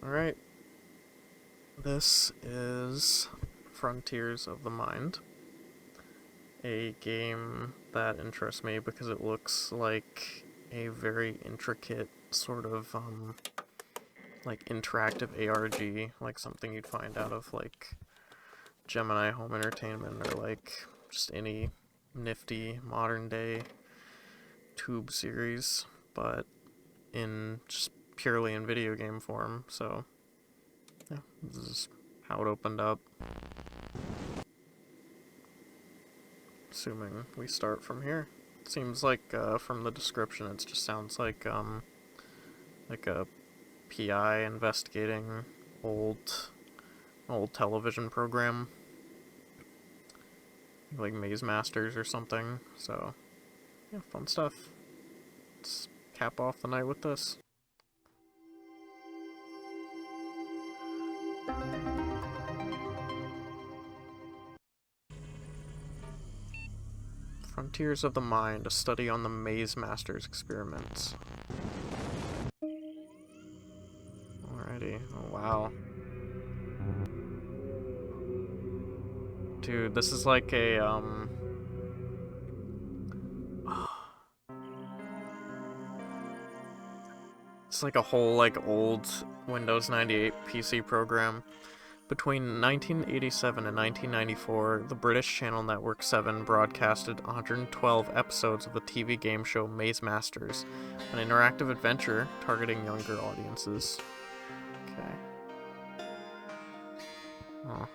Alright, this is Frontiers of the Mind, a game that interests me because it looks like a very intricate sort of, like interactive ARG, like something you'd find out of, like, Gemini Home Entertainment or, like, just any nifty modern day tube series, but in just purely in video game form, so yeah, this is how it opened up. Assuming we start from here. Seems like from the description it just sounds like a PI investigating old television program, like Maze Masters or something. So yeah, fun stuff. Let's cap off the night with this. Frontiers of the Mind, a study on the Maze Masters experiments. Alrighty. Oh wow. Dude, this is like a it's like a whole like old Windows 98 PC program. Between 1987 and 1994, the British channel Network 7 broadcasted 112 episodes of the TV game show Maze Masters, an interactive adventure targeting younger audiences. Okay. Oh.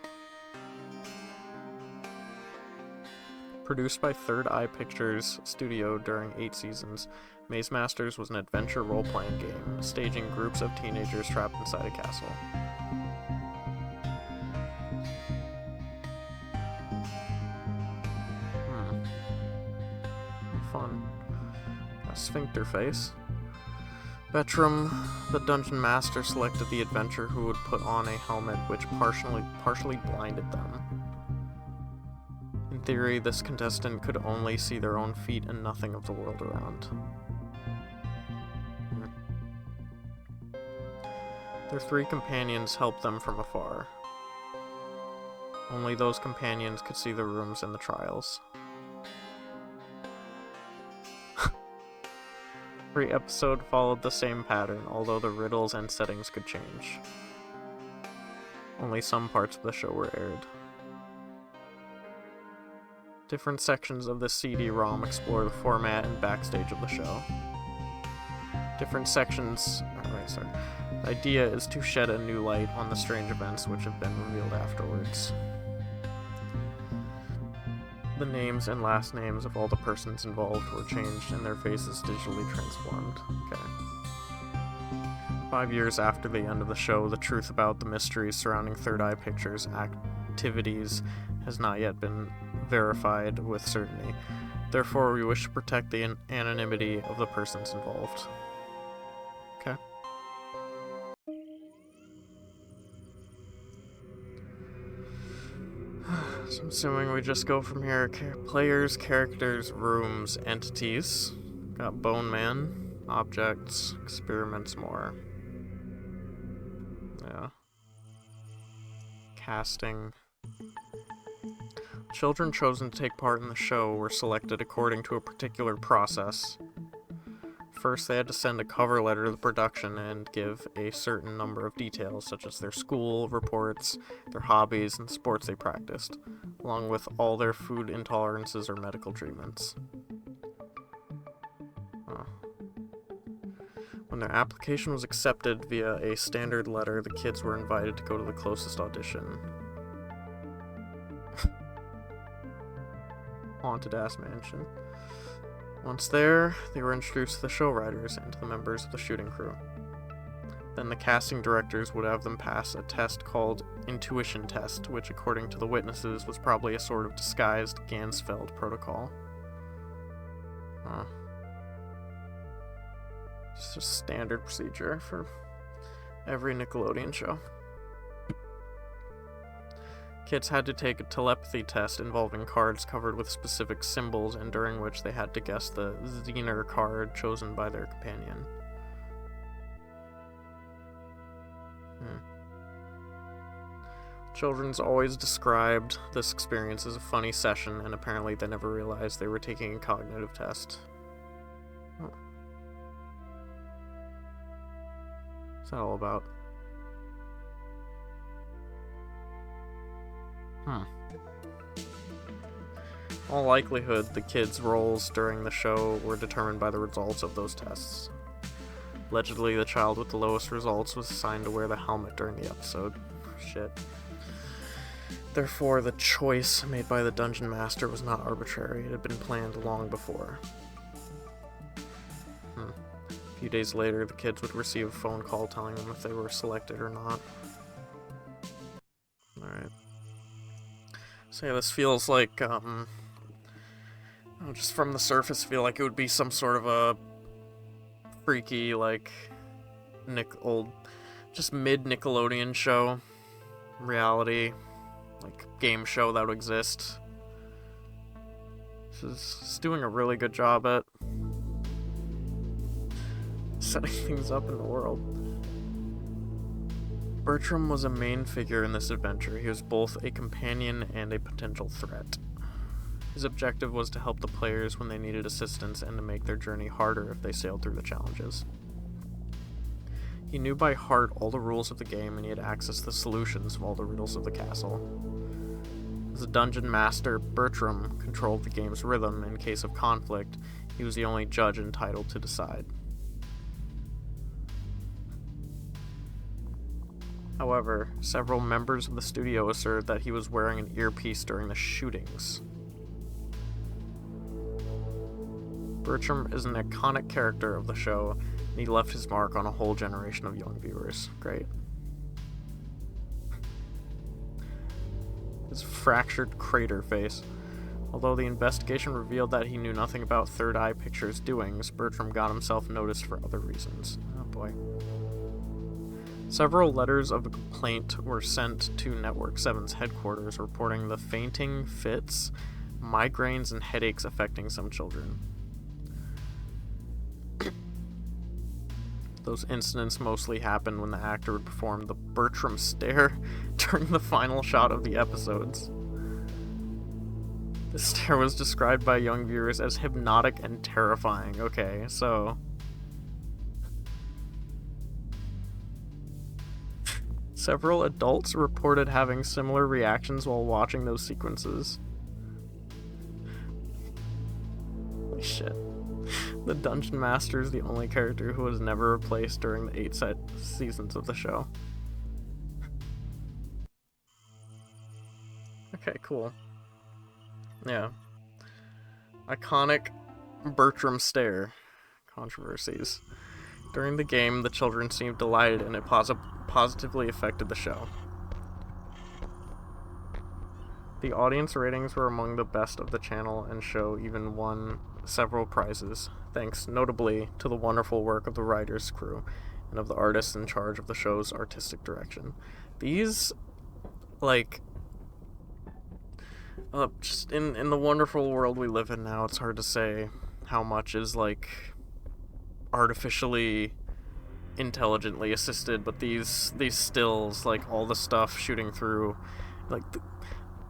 Produced by Third Eye Pictures Studio during 8 seasons, Maze Masters was an adventure role-playing game, staging groups of teenagers trapped inside a castle. Fun. A sphincter face. Vetrum, the dungeon master, selected the adventurer who would put on a helmet which partially blinded them. In theory, this contestant could only see their own feet and nothing of the world around. Their 3 companions helped them from afar. Only those companions could see the rooms and the trials. Every episode followed the same pattern, although the riddles and settings could change. Only some parts of the show were aired. Different sections of the CD-ROM explore the format and backstage of the show. Different sections... The idea is to shed a new light on the strange events which have been revealed afterwards. The names and last names of all the persons involved were changed and their faces digitally transformed. Okay. 5 years after the end of the show, the truth about the mysteries surrounding Third Eye Pictures' activities has not yet been verified with certainty. Therefore, we wish to protect the anonymity of the persons involved. Okay. So I'm assuming we just go from here. Players, characters, rooms, entities. Got Bone Man, objects, experiments, more. Yeah. Casting. Children chosen to take part in the show were selected according to a particular process. First, they had to send a cover letter to the production and give a certain number of details, such as their school reports, their hobbies, and sports they practiced, along with all their food intolerances or medical treatments. When their application was accepted via a standard letter, the kids were invited to go to the closest audition. Haunted-ass mansion. Once there, they were introduced to the show writers and to the members of the shooting crew. Then the casting directors would have them pass a test called Intuition Test, which, according to the witnesses, was probably a sort of disguised Ganzfeld protocol. Just a standard procedure for every Nickelodeon show. Kids had to take a telepathy test involving cards covered with specific symbols and during which they had to guess the Zener card chosen by their companion. Children's always described this experience as a funny session, and apparently they never realized they were taking a cognitive test. Oh. What's that all about? In all likelihood, the kids' roles during the show were determined by the results of those tests. Allegedly, the child with the lowest results was assigned to wear the helmet during the episode. Shit. Therefore, the choice made by the dungeon master was not arbitrary. It had been planned long before. A few days later, the kids would receive a phone call telling them if they were selected or not. Alright. So yeah, this feels like, just from the surface, feel like it would be some sort of a freaky, like, just mid-Nickelodeon show. Reality, like, game show that would exist. She's doing a really good job at setting things up in the world. Bertram was a main figure in this adventure. He was both a companion and a potential threat. His objective was to help the players when they needed assistance and to make their journey harder if they sailed through the challenges. He knew by heart all the rules of the game, and he had access to the solutions of all the riddles of the castle. As a dungeon master, Bertram controlled the game's rhythm. In case of conflict, he was the only judge entitled to decide. However, several members of the studio asserted that he was wearing an earpiece during the shootings. Bertram is an iconic character of the show, and he left his mark on a whole generation of young viewers. Great. His fractured crater face. Although the investigation revealed that he knew nothing about Third Eye Pictures' doings, Bertram got himself noticed for other reasons. Oh boy. Several letters of complaint were sent to Network 7's headquarters reporting the fainting, fits, migraines, and headaches affecting some children. Those incidents mostly happened when the actor would perform the Bertram stare during the final shot of the episodes. The stare was described by young viewers as hypnotic and terrifying. Okay, so... Several adults reported having similar reactions while watching those sequences. Holy shit. The Dungeon Master is the only character who was never replaced during the 8 seasons of the show. Okay, cool. Yeah. Iconic Bertram stare. Controversies. During the game, the children seemed delighted, and it positively affected the show. The audience ratings were among the best of the channel, and show even won several prizes, thanks notably to the wonderful work of the writers' crew and of the artists in charge of the show's artistic direction. These, like, just in the wonderful world we live in now, it's hard to say how much is, like, artificially intelligently assisted, but these stills, like all the stuff shooting through, like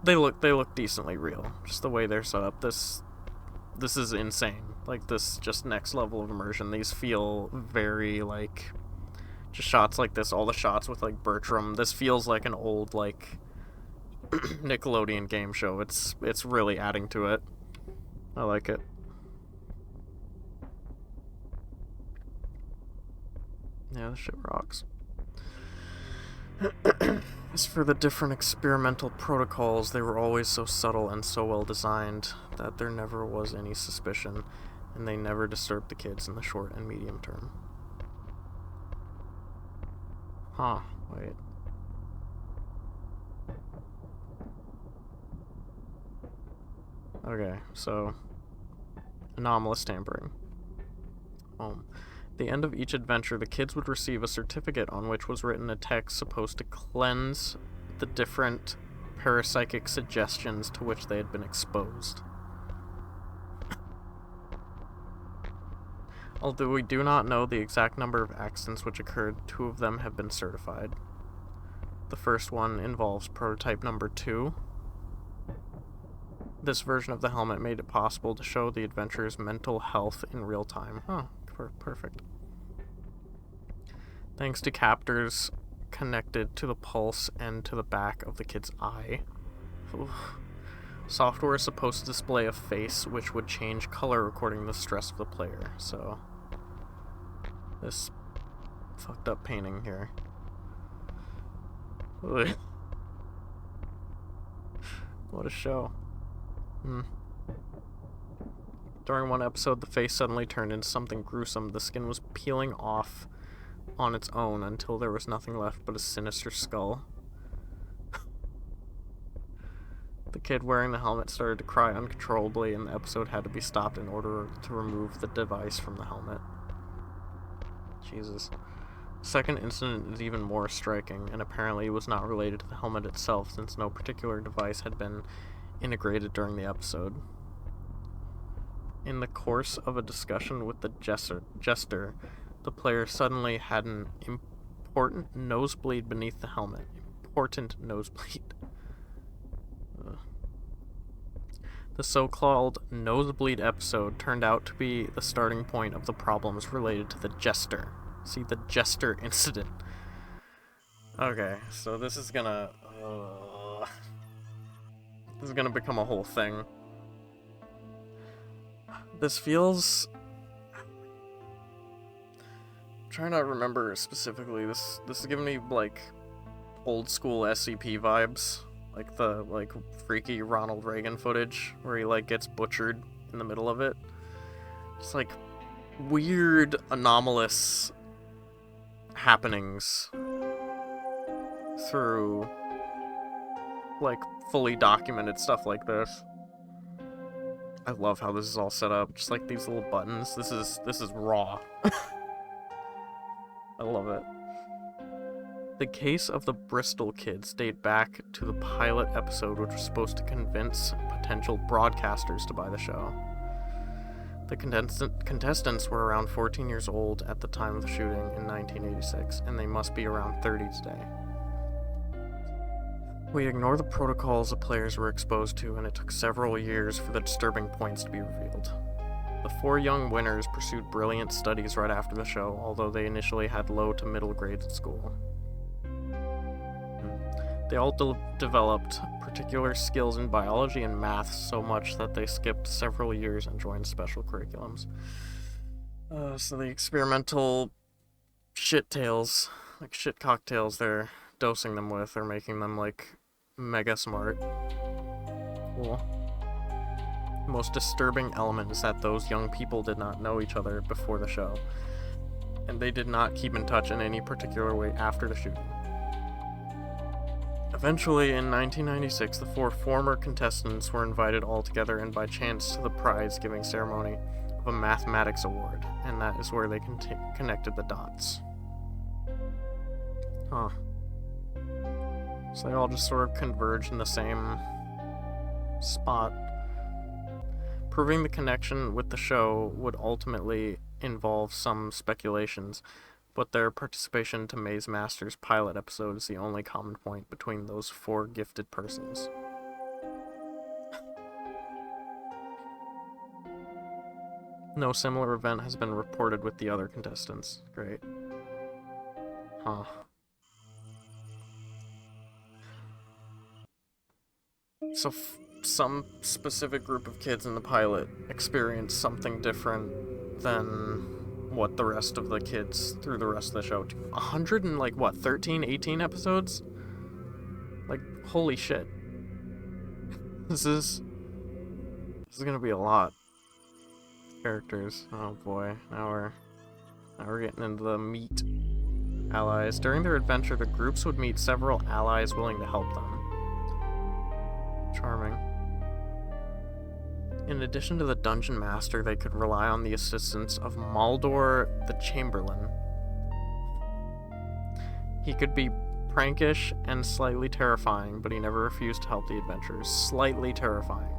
they look decently real. Just the way they're set up, this is insane. Like, this just next level of immersion. These feel very, like, just shots like this, all the shots with, like, Bertram. This feels like an old, like, Nickelodeon game show. It's really adding to it. I like it. Yeah, this shit rocks. As for the different experimental protocols, they were always so subtle and so well designed that there never was any suspicion, and they never disturbed the kids in the short and medium term. Huh, wait. Okay, so anomalous tampering. At the end of each adventure, the kids would receive a certificate on which was written a text supposed to cleanse the different parapsychic suggestions to which they had been exposed. Although we do not know the exact number of accidents which occurred, 2 of them have been certified. The first one involves prototype number 2. This version of the helmet made it possible to show the adventurer's mental health in real time. Oh, perfect. Thanks to captors connected to the pulse and to the back of the kid's eye. Oof. Software is supposed to display a face which would change color according to the stress of the player. So, this fucked up painting here. Ugh. What a show. During one episode, the face suddenly turned into something gruesome. The skin was peeling off on its own until there was nothing left but a sinister skull. The kid wearing the helmet started to cry uncontrollably, and the episode had to be stopped in order to remove the device from the helmet. Jesus. The second incident is even more striking, and apparently was not related to the helmet itself, since no particular device had been integrated during the episode. In the course of a discussion with the jester, the player suddenly had an important nosebleed beneath the helmet. Important nosebleed. The so-called nosebleed episode turned out to be the starting point of the problems related to the jester. See, the jester incident. Okay, so this is gonna become a whole thing. This feels... I'm trying to remember specifically. This is giving me, like, old school SCP vibes. Like the, like, freaky Ronald Reagan footage where he, like, gets butchered in the middle of it. Just, like, weird, anomalous happenings through, like, fully documented stuff like this. I love how this is all set up. Just, like, these little buttons. This is raw. I love it. The case of the Bristol kids date back to the pilot episode, which was supposed to convince potential broadcasters to buy the show. The contestants were around 14 years old at the time of the shooting in 1986, and they must be around 30 today. We ignore the protocols the players were exposed to, and it took several years for the disturbing points to be revealed. The 4 young winners pursued brilliant studies right after the show, although they initially had low to middle grades at school. They all developed particular skills in biology and math so much that they skipped several years and joined special curriculums. So the experimental shit tails, like shit cocktails they're dosing them with, are making them, like, mega smart. Cool. The most disturbing element is that those young people did not know each other before the show, and they did not keep in touch in any particular way after the shooting. Eventually, in 1996, the 4 former contestants were invited all together and by chance to the prize-giving ceremony of a mathematics award, and that is where they connected the dots. Huh. So they all just sort of converged in the same spot. Proving the connection with the show would ultimately involve some speculations, but their participation to Maze Master's pilot episode is the only common point between those 4 gifted persons. No similar event has been reported with the other contestants. Great. Huh. So some specific group of kids in the pilot experienced something different than what the rest of the kids through the rest of the show. 100 and, like, what, 13, 18 episodes? Like, holy shit. This is gonna be a lot. Characters. Oh boy. Now we're getting into the meat. Allies. During their adventure, the groups would meet several allies willing to help them. Charming. In addition to the Dungeon Master, they could rely on the assistance of Maldor the Chamberlain. He could be prankish and slightly terrifying, but he never refused to help the adventurers. Slightly terrifying.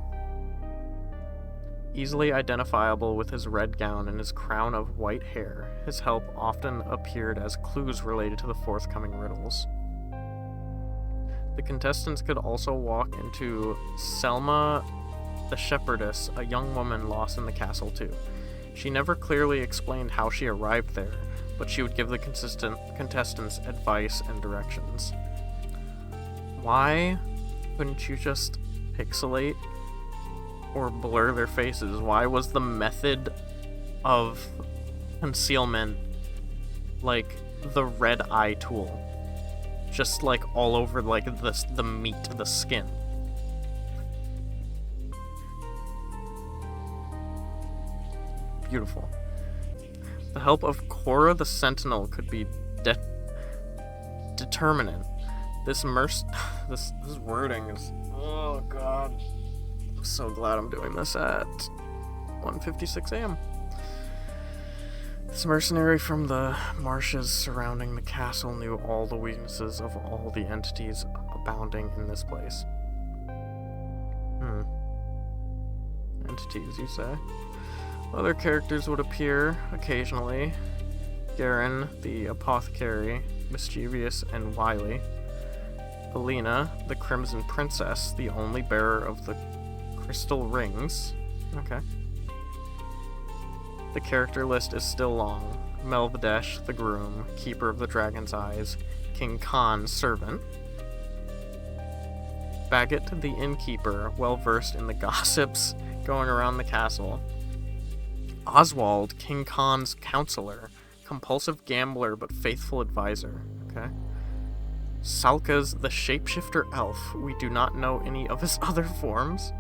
Easily identifiable with his red gown and his crown of white hair, his help often appeared as clues related to the forthcoming riddles. The contestants could also walk into Selma the Shepherdess, a young woman lost in the castle too. She never clearly explained how she arrived there, but she would give the contestants advice and directions. Why couldn't you just pixelate or blur their faces? Why was the method of concealment like the red eye tool? Just like all over like the meat, the skin. Beautiful. The help of Cora the Sentinel could be determinant. This wording is, oh god. I'm so glad I'm doing this at 1:56 a.m. This mercenary from the marshes surrounding the castle knew all the weaknesses of all the entities abounding in this place. Entities, you say? Other characters would appear occasionally. Garen, the apothecary, mischievous and wily. Alina, the Crimson Princess, the only bearer of the crystal rings. Okay. The character list is still long. Melvadesh, the groom, keeper of the dragon's eyes, King Khan's servant. Baggett, the innkeeper, well versed in the gossips going around the castle. Oswald, King Khan's counselor, compulsive gambler but faithful advisor. Okay. Salka's the shapeshifter elf. We do not know any of his other forms.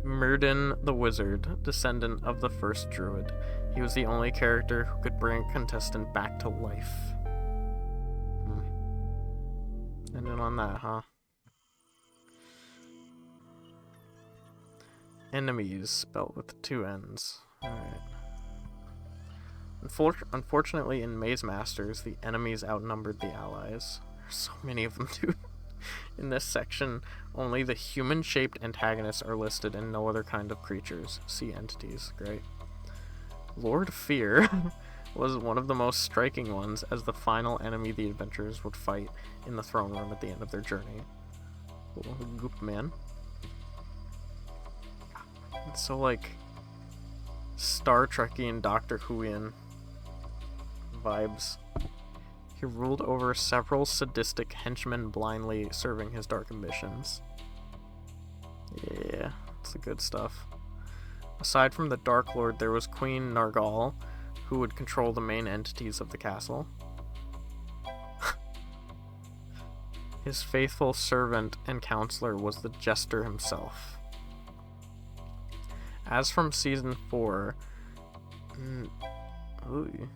Myrddin the wizard, descendant of the first druid. He was the only character who could bring a contestant back to life. Ending on that, huh? Enemies, spelled with 2 N's. Alright. Unfortunately, in Maze Masters, the enemies outnumbered the allies. There's so many of them, dude. In this section, only the human-shaped antagonists are listed and no other kind of creatures. See entities. Great. Lord Fear was one of the most striking ones as the final enemy the adventurers would fight in the throne room at the end of their journey. Cool. Goop Man. It's so, like, Star Trek-y Doctor Who-ian vibes. He ruled over several sadistic henchmen blindly serving his dark ambitions. Yeah, it's the good stuff. Aside from the Dark Lord, there was Queen Nargal, who would control the main entities of the castle. His faithful servant and counselor was the Jester himself. As from Season 4... Ooh.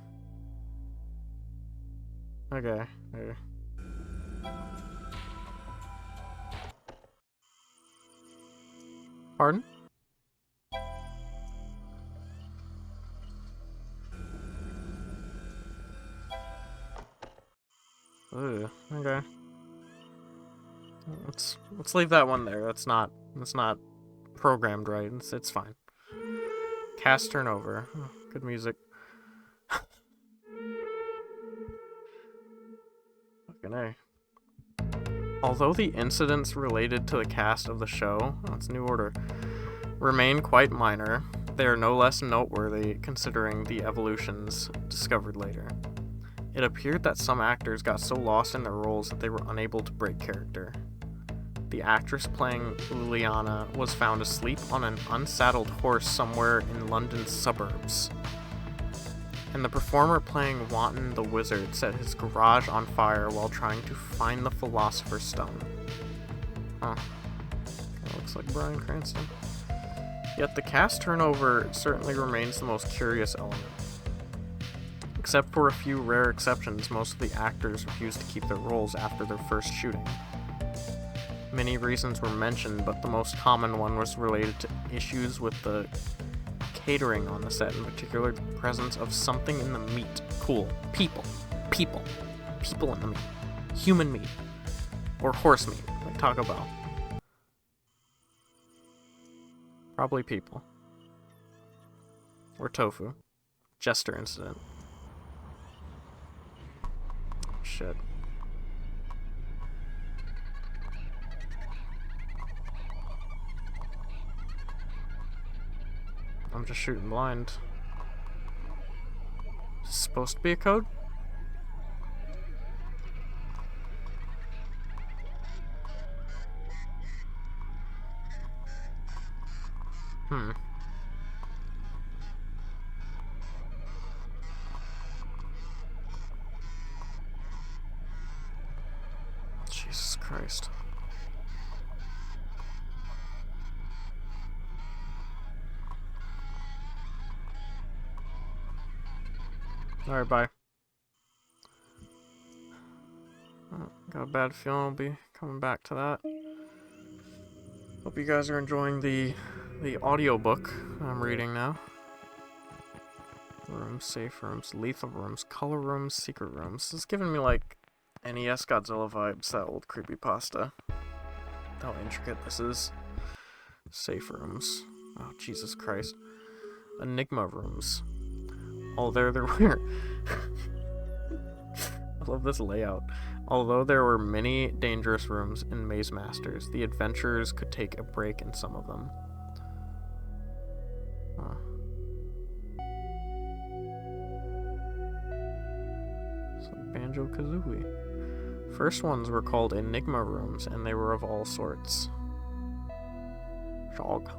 Okay. Pardon? Ooh, okay. Let's leave that one there. That's not programmed right. It's fine. Cast turnover. Oh, good music. Fucking A. Although the incidents related to the cast of the show, it's New Order, remain quite minor, they are no less noteworthy considering the evolutions discovered later. It appeared that some actors got so lost in their roles that they were unable to break character. The actress playing Liliana was found asleep on an unsaddled horse somewhere in London's suburbs. And the performer playing Wanton the Wizard set his garage on fire while trying to find the Philosopher's Stone. Huh. That looks like Bryan Cranston. Yet the cast turnover certainly remains the most curious element. Except for a few rare exceptions, most of the actors refused to keep their roles after their first shooting. Many reasons were mentioned, but the most common one was related to issues with the catering on the set, in particular the presence of something in the meat. Cool. People. people in the meat. Human meat. Or horse meat, like Taco Bell. Probably people. Or tofu. Jester incident. Shit. I'm just shooting blind. Is this supposed to be a code? Jesus Christ. Alright, bye. Got a bad feeling I'll be coming back to that. Hope you guys are enjoying the audiobook I'm reading now. Rooms, safe rooms, lethal rooms, color rooms, secret rooms. It's giving me like NES Godzilla vibes, that old creepypasta. How intricate this is. Safe rooms. Oh, Jesus Christ. Enigma rooms. Although there were... I love this layout. Although there were many dangerous rooms in Maze Masters, the adventurers could take a break in some of them. Huh. Some Banjo-Kazooie. First ones were called Enigma rooms, and they were of all sorts. Jog.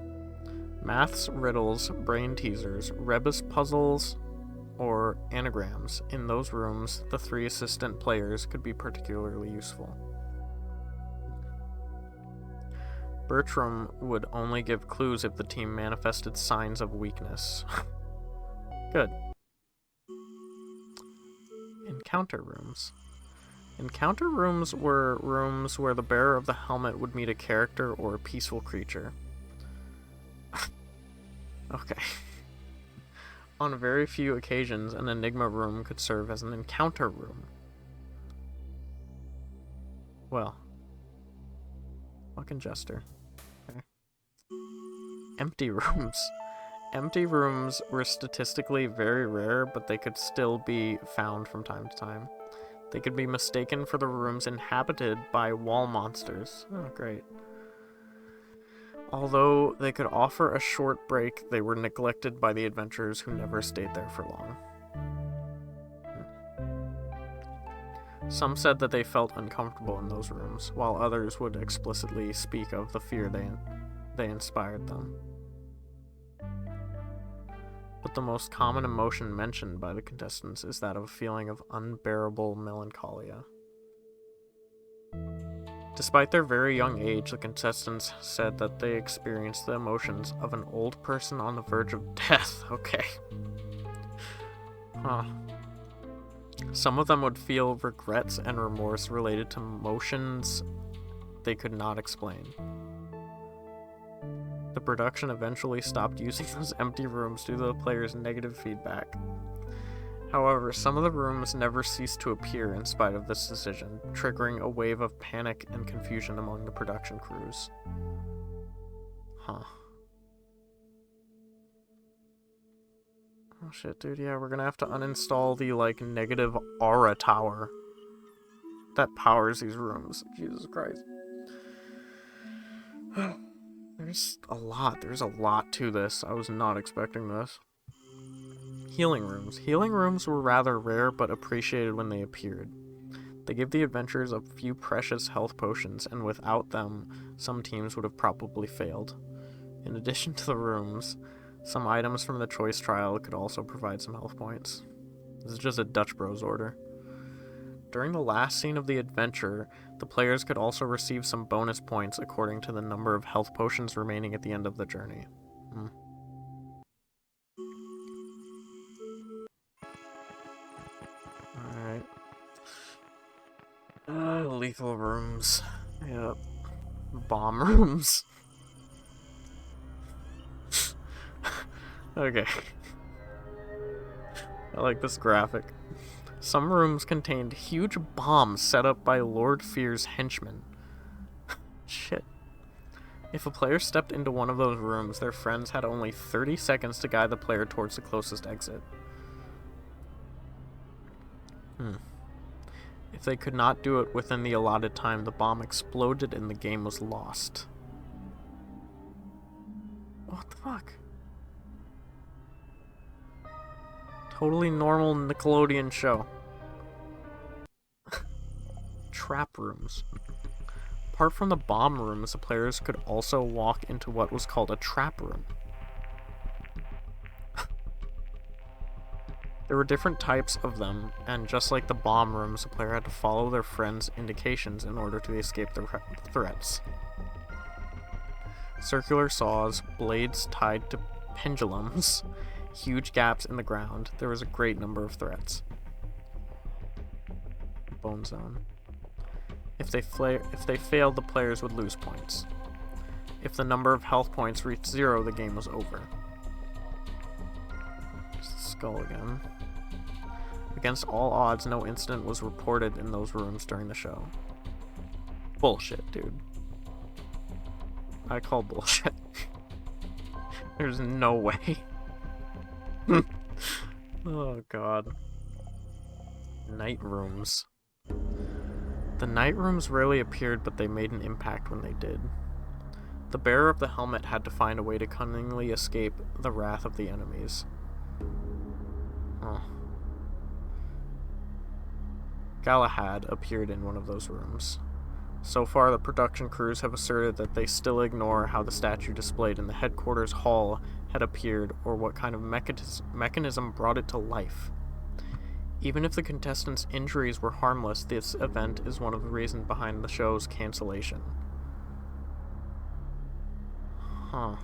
Maths, riddles, brain teasers, rebus puzzles, or anagrams. In those rooms, the 3 assistant players could be particularly useful. Bertram would only give clues if the team manifested signs of weakness. Good. Encounter rooms. Encounter rooms were rooms where the bearer of the helmet would meet a character or a peaceful creature. Okay. On very few occasions, an Enigma room could serve as an encounter room. Well. Fucking Jester. Okay. Empty rooms. Empty rooms were statistically very rare, but they could still be found from time to time. They could be mistaken for the rooms inhabited by wall monsters. Oh, great. Although they could offer a short break, they were neglected by the adventurers who never stayed there for long. Some said that they felt uncomfortable in those rooms, while others would explicitly speak of the fear they inspired them. But the most common emotion mentioned by the contestants is that of a feeling of unbearable melancholia. Despite their very young age, the contestants said that they experienced the emotions of an old person on the verge of death. Okay. Huh. Some of them would feel regrets and remorse related to emotions they could not explain. The production eventually stopped using those empty rooms due to the players' negative feedback. However, some of the rooms never ceased to appear in spite of this decision, triggering a wave of panic and confusion among the production crews. Huh. Oh shit, dude, yeah, we're gonna have to uninstall the, like, negative aura tower that powers these rooms. Jesus Christ. There's a lot to this. I was not expecting this. Healing rooms. Healing rooms were rather rare, but appreciated when they appeared. They give the adventurers a few precious health potions, and without them, some teams would have probably failed. In addition to the rooms, some items from the choice trial could also provide some health points. This is just a Dutch Bros order. During the last scene of the adventure, the players could also receive some bonus points according to the number of health potions remaining at the end of the journey. Alright. Lethal rooms. Yep. Bomb rooms. Okay. I like this graphic. Some rooms contained huge bombs set up by Lord Fear's henchmen. Shit. If a player stepped into one of those rooms, their friends had only 30 seconds to guide the player towards the closest exit. If they could not do it within the allotted time, the bomb exploded and the game was lost. What the fuck? Totally normal Nickelodeon show. Trap rooms. Apart from the bomb rooms, the players could also walk into what was called a trap room. There were different types of them, and just like the bomb rooms, the player had to follow their friends' indications in order to escape the threats. Circular saws, blades tied to pendulums, huge gaps in the ground. There was a great number of threats. Bone zone. If they failed, the players would lose points. If the number of health points reached 0, the game was over. Skull again. Against all odds, no incident was reported in those rooms during the show. Bullshit, dude. I call bullshit. There's no way. Oh god. Night rooms. The night rooms rarely appeared, but they made an impact when they did. The bearer of the helmet had to find a way to cunningly escape the wrath of the enemies. Oh. Galahad appeared in one of those rooms. So far, the production crews have asserted that they still ignore how the statue displayed in the headquarters hall had appeared or what kind of mechanism brought it to life. Even if the contestants' injuries were harmless, this event is one of the reasons behind the show's cancellation. Huh.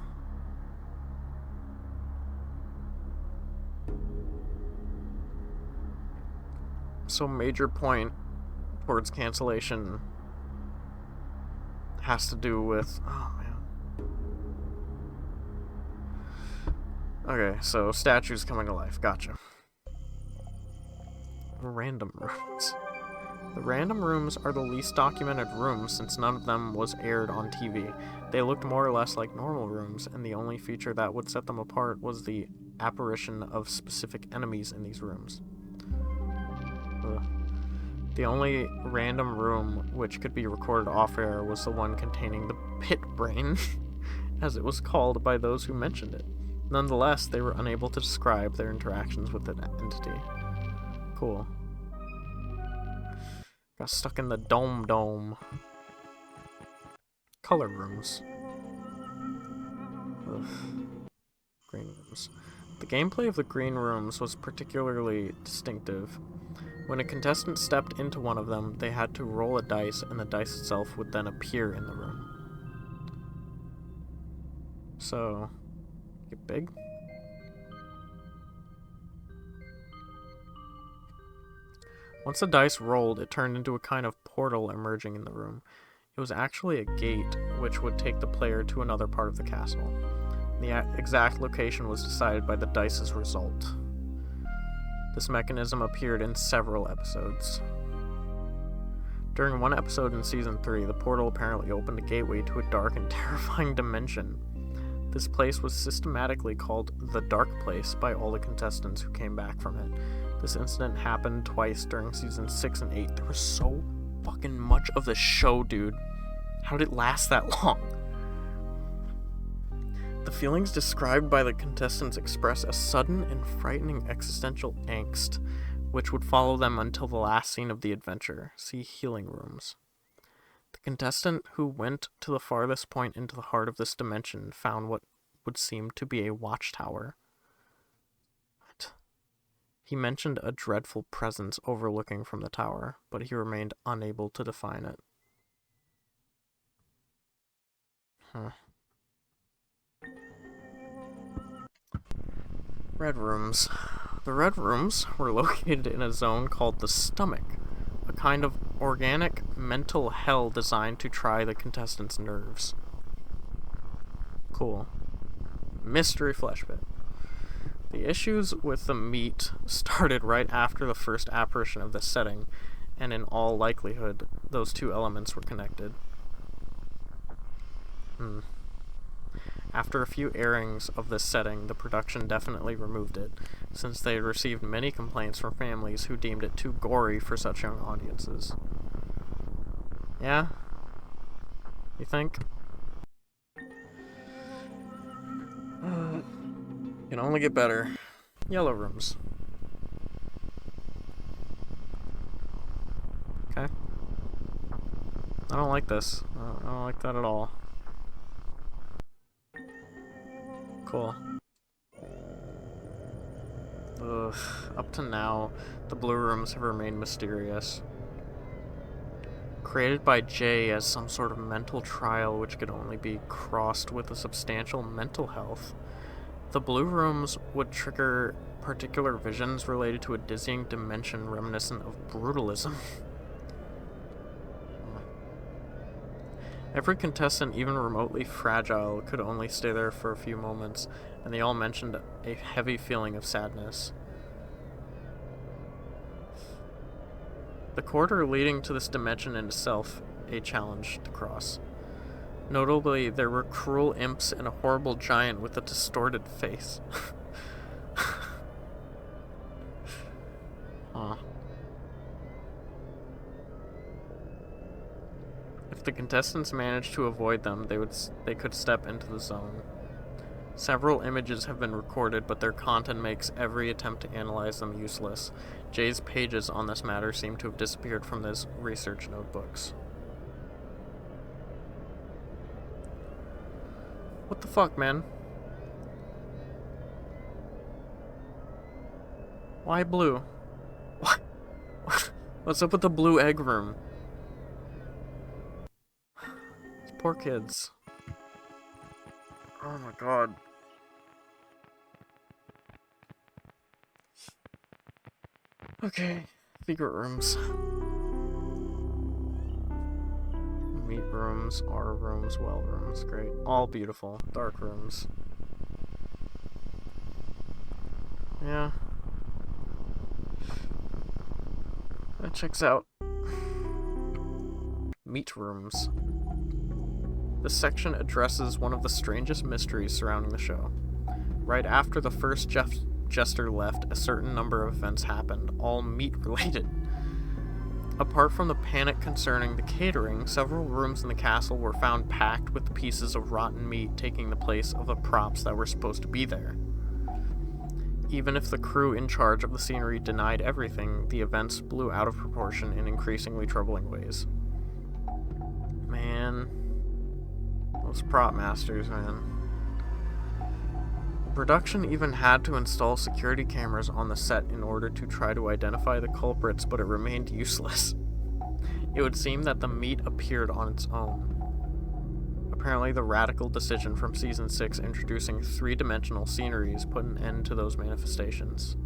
So major point towards cancellation has to do with... Oh, man. Okay, so statues coming to life. Gotcha. Random rooms. The random rooms are the least documented rooms since none of them was aired on TV. They looked more or less like normal rooms, and the only feature that would set them apart was the apparition of specific enemies in these rooms. Ugh. The only random room which could be recorded off-air was the one containing the pit brain, as it was called by those who mentioned it. Nonetheless, they were unable to describe their interactions with the entity. Cool. Got stuck in the dome. Color rooms. Ugh. Green rooms. The gameplay of the green rooms was particularly distinctive. When a contestant stepped into one of them, they had to roll a dice, and the dice itself would then appear in the room. So, get big? Once the dice rolled, it turned into a kind of portal emerging in the room. It was actually a gate, which would take the player to another part of the castle. The exact location was decided by the dice's result. This mechanism appeared in several episodes. During one episode in Season 3, the portal apparently opened a gateway to a dark and terrifying dimension. This place was systematically called the Dark Place by all the contestants who came back from it. This incident happened twice during Season 6 and 8. There was so fucking much of the show, dude. How did it last that long? The feelings described by the contestants express a sudden and frightening existential angst, which would follow them until the last scene of the adventure. See Healing Rooms. The contestant who went to the farthest point into the heart of this dimension found what would seem to be a watchtower. What? He mentioned a dreadful presence overlooking from the tower, but he remained unable to define it. Red Rooms. The Red Rooms were located in a zone called the Stomach, a kind of organic mental hell designed to try the contestants' nerves. Cool. Mystery Flesh Pit. The The issues with the meat started right after the first apparition of this setting, and in all likelihood, those two elements were connected. After a few airings of this setting, the production definitely removed it, since they had received many complaints from families who deemed it too gory for such young audiences. Yeah? You think? Can only get better. Yellow rooms. Okay. I don't like this. I don't like that at all. Cool. Ugh. Up to now, the blue rooms have remained mysterious. Created by Jay as some sort of mental trial which could only be crossed with a substantial mental health, the blue rooms would trigger particular visions related to a dizzying dimension reminiscent of brutalism. Every contestant, even remotely fragile, could only stay there for a few moments, and they all mentioned a heavy feeling of sadness. The corridor leading to this dimension in itself, a challenge to cross. Notably, there were cruel imps and a horrible giant with a distorted face. Huh. If the contestants managed to avoid them, they could step into the zone. Several images have been recorded, but their content makes every attempt to analyze them useless. Jay's pages on this matter seem to have disappeared from his research notebooks. What the fuck, man? Why blue? What? What's up with the blue egg room? These poor kids. Oh my god. Okay, secret rooms. Meat rooms, R rooms, well rooms, great. All beautiful. Dark rooms. Yeah. That checks out. Meat rooms. This section addresses one of the strangest mysteries surrounding the show. Right after the first jester left, a certain number of events happened, all meat-related. Apart from the panic concerning the catering, several rooms in the castle were found packed with pieces of rotten meat taking the place of the props that were supposed to be there. Even if the crew in charge of the scenery denied everything, the events blew out of proportion in increasingly troubling ways. Man. Those prop masters, man. Production even had to install security cameras on the set in order to try to identify the culprits, but it remained useless. It would seem that the meat appeared on its own. Apparently, the radical decision from Season 6 introducing three-dimensional sceneries put an end to those manifestations.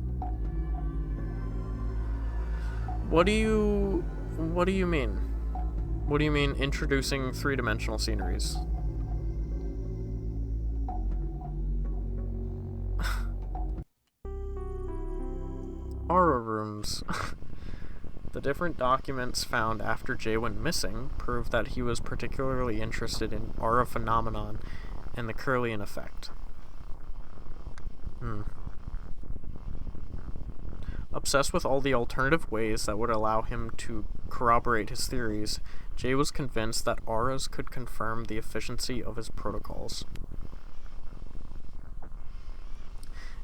What do you mean? What do you mean introducing three-dimensional sceneries? Aura rooms. The different documents found after Jay went missing prove that he was particularly interested in aura phenomenon and the Curlian effect. Obsessed with all the alternative ways that would allow him to corroborate his theories, Jay was convinced that auras could confirm the efficiency of his protocols.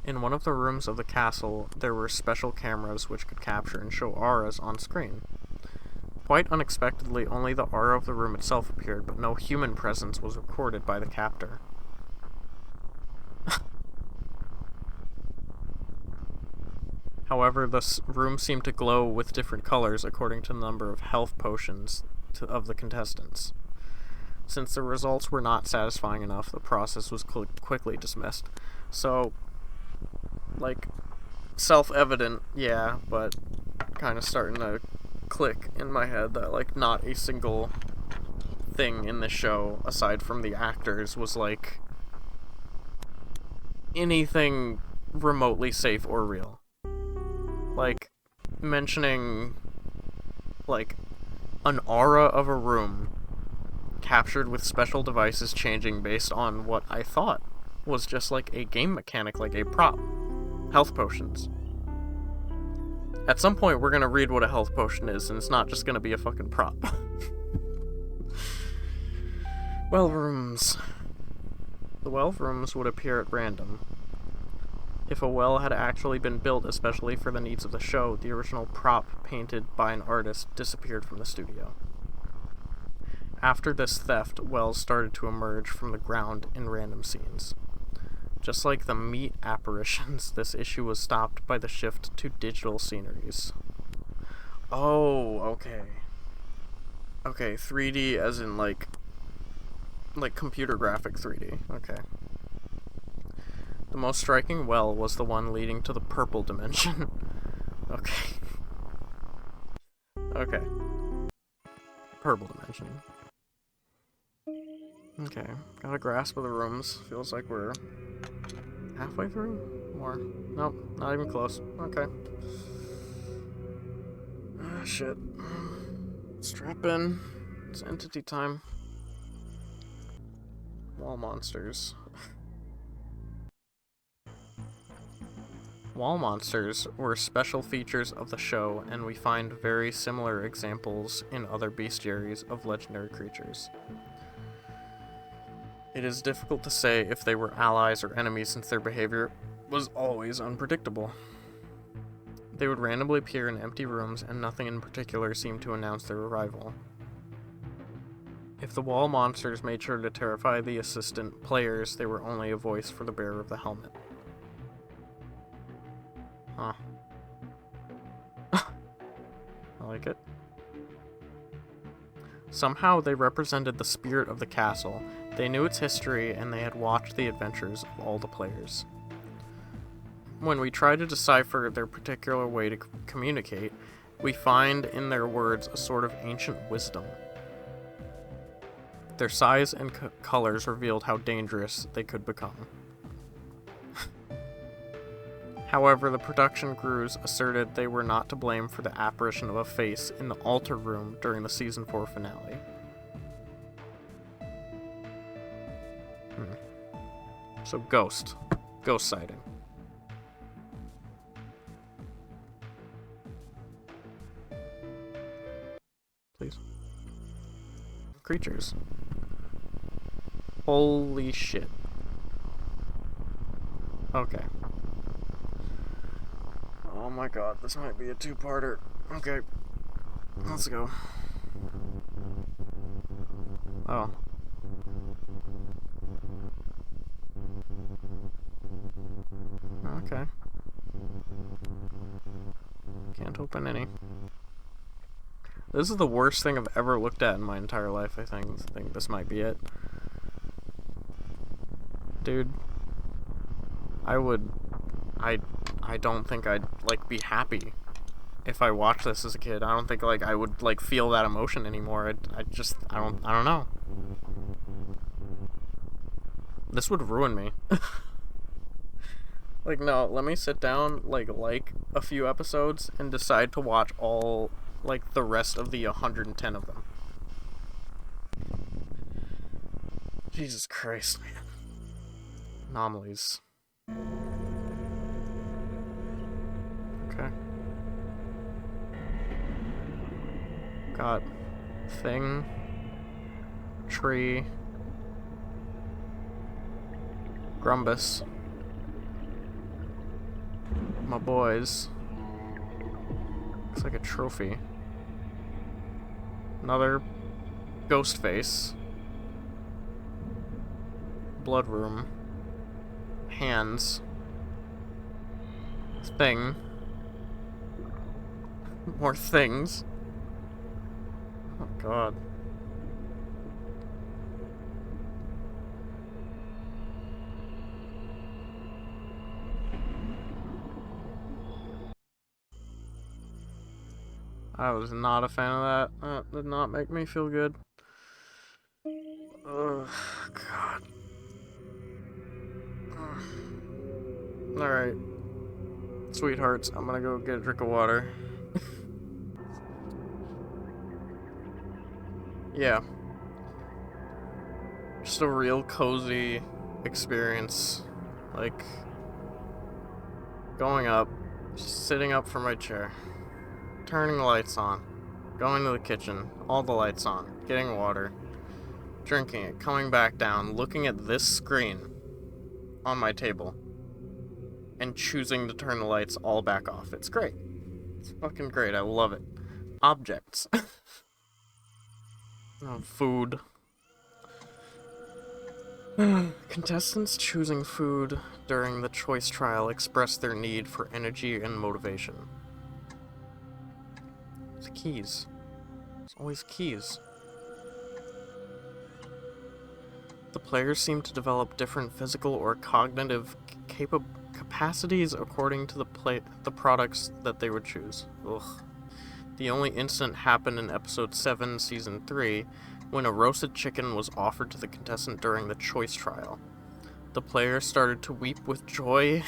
In one of the rooms of the castle, there were special cameras which could capture and show auras on screen. Quite unexpectedly, only the aura of the room itself appeared, but no human presence was recorded by the captor. However, the room seemed to glow with different colors according to the number of health potions of the contestants. Since the results were not satisfying enough, the process was quickly dismissed. So, like, self-evident, yeah, but kind of starting to click in my head that, like, not a single thing in the show, aside from the actors, was, like, anything remotely safe or real. Like, mentioning, like, an aura of a room captured with special devices changing based on what I thought was just like a game mechanic, like a prop. Health potions. At some point, we're gonna read what a health potion is, and it's not just gonna be a fucking prop. Well rooms. The well rooms would appear at random. If a well had actually been built especially for the needs of the show, the original prop painted by an artist disappeared from the studio. After this theft, wells started to emerge from the ground in random scenes. Just like the meat apparitions, this issue was stopped by the shift to digital sceneries. Oh, okay. Okay, 3D as in like computer graphic 3D. Okay. The most striking well was the one leading to the purple dimension. Okay. Okay. Purple dimension. Okay. Got a grasp of the rooms. Feels like we're halfway through? More. Nope, not even close. Okay. Ah, shit. Strap in. It's entity time. Wall monsters. Wall monsters were special features of the show, and we find very similar examples in other bestiaries of legendary creatures. It is difficult to say if they were allies or enemies since their behavior was always unpredictable. They would randomly appear in empty rooms, and nothing in particular seemed to announce their arrival. If the wall monsters made sure to terrify the assistant players, they were only a voice for the bearer of the helmet. Huh. I like it. Somehow they represented the spirit of the castle. They knew its history, and they had watched the adventures of all the players. When we try to decipher their particular way to communicate, we find in their words a sort of ancient wisdom. Their size and colors revealed how dangerous they could become. However, the production crews asserted they were not to blame for the apparition of a face in the altar room during the Season 4 finale. So ghost sighting. Please. Creatures. Holy shit. Okay. Oh my god, this might be a two-parter. Okay. Let's go. Oh. Okay. Can't open any. This is the worst thing I've ever looked at in my entire life, I think. I think this might be it. Dude. I don't think I'd, like, be happy if I watched this as a kid. I don't think, like, I would, like, feel that emotion anymore. I don't know. This would ruin me. Like, no, let me sit down, like a few episodes and decide to watch all, like, the rest of the 110 of them. Jesus Christ, man. Anomalies. Okay. Got thing, tree, Grumbus, my boys. Looks like a trophy. Another ghost face. Blood room. Hands. Thing. More things. Oh god. I was not a fan of that. That did not make me feel good. Ugh, god. Ugh. Alright, sweethearts, I'm gonna go get a drink of water. Yeah, just a real cozy experience. Like, going up, sitting up from my chair, turning the lights on, going to the kitchen, all the lights on, getting water, drinking it, coming back down, looking at this screen on my table, and choosing to turn the lights all back off. It's great. It's fucking great. I love it. Objects. Oh, food. Contestants choosing food during the choice trial express their need for energy and motivation. It's keys. It's always keys. The players seem to develop different physical or cognitive capacities according to the products that they would choose. Ugh. The only incident happened in episode 7, season 3, when a roasted chicken was offered to the contestant during the choice trial. The player started to weep with joy,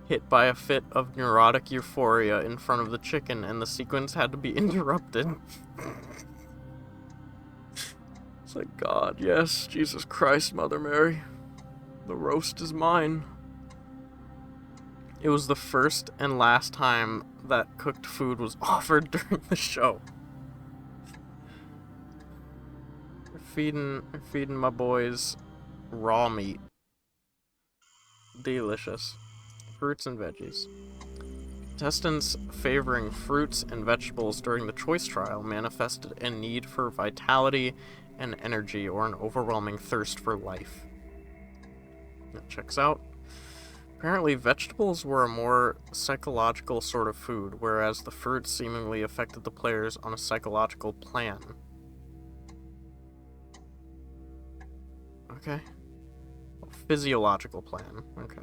hit by a fit of neurotic euphoria in front of the chicken, and the sequence had to be interrupted. It's like, God, yes, Jesus Christ, Mother Mary. The roast is mine. It was the first and last time that cooked food was offered during the show. We're feeding my boys raw meat. Delicious. Fruits and veggies. Contestants favoring fruits and vegetables during the choice trial manifested a need for vitality and energy or an overwhelming thirst for life. That checks out. Apparently, vegetables were a more psychological sort of food, whereas the fruits seemingly affected the players on a psychological plan. Okay. Physiological plan. Okay.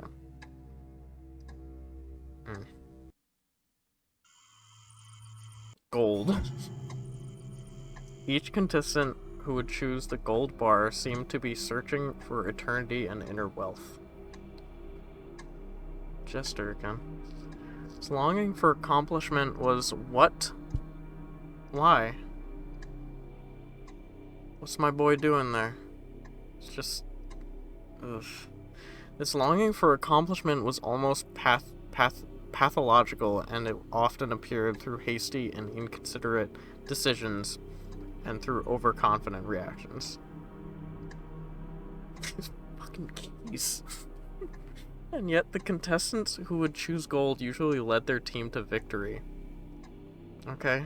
Gold. Each contestant who would choose the gold bar seemed to be searching for eternity and inner wealth. Jester again. His longing for accomplishment was what? Why? What's my boy doing there? It's just... ugh. This longing for accomplishment was almost pathological, and it often appeared through hasty and inconsiderate decisions and through overconfident reactions. These fucking keys. And yet the contestants who would choose gold usually led their team to victory. Okay.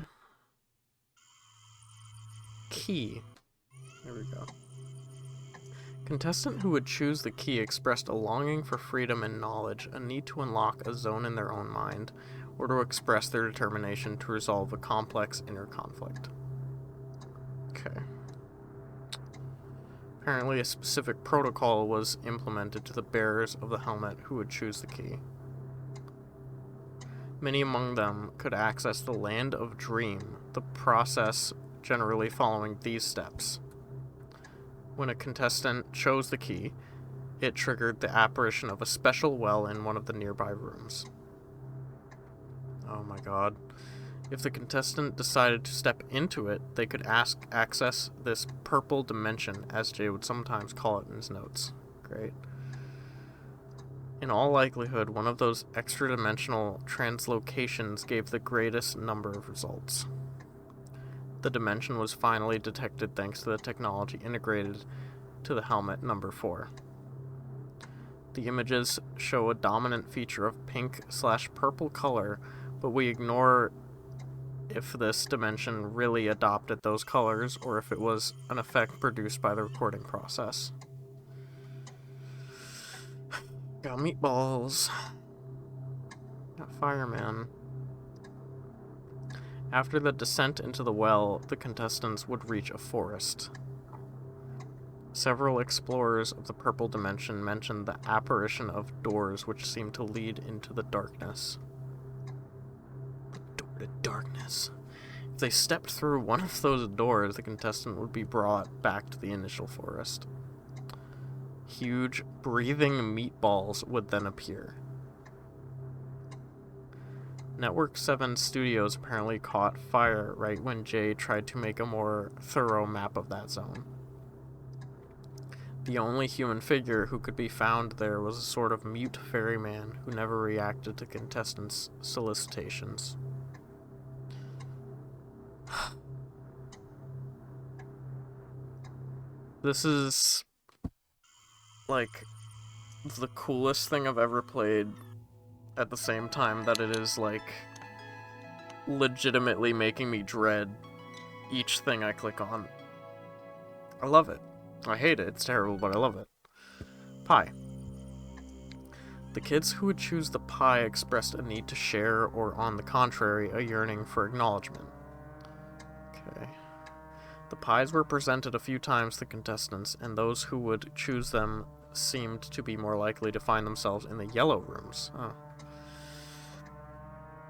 Key. There we go. Contestant who would choose the key expressed a longing for freedom and knowledge, a need to unlock a zone in their own mind, or to express their determination to resolve a complex inner conflict. Okay. Apparently a specific protocol was implemented to the bearers of the helmet who would choose the key. Many among them could access the Land of Dream, the process generally following these steps. When a contestant chose the key, it triggered the apparition of a special well in one of the nearby rooms. Oh my god. If the contestant decided to step into it, they could access this purple dimension, as Jay would sometimes call it in his notes. Great. In all likelihood, one of those extra-dimensional translocations gave the greatest number of results. The dimension was finally detected thanks to the technology integrated to the helmet number 4. The images show a dominant feature of pink/purple color, but we ignore if this dimension really adopted those colors or if it was an effect produced by the recording process. Got meatballs. Got fireman. After the descent into the well, the contestants would reach a forest. Several explorers of the purple dimension mentioned the apparition of doors which seemed to lead into the darkness. The door to darkness. If they stepped through one of those doors, the contestant would be brought back to the initial forest. Huge, breathing meatballs would then appear. Network 7 Studios apparently caught fire right when Jay tried to make a more thorough map of that zone. The only human figure who could be found there was a sort of mute ferryman who never reacted to contestants' solicitations. This is, like, the coolest thing I've ever played, at the same time that it is, like, legitimately making me dread each thing I click on. I love it. I hate it, it's terrible, but I love it. Pie. The kids who would choose the pie expressed a need to share, or on the contrary, a yearning for acknowledgement. Okay. The pies were presented a few times to the contestants, and those who would choose them seemed to be more likely to find themselves in the yellow rooms. Oh.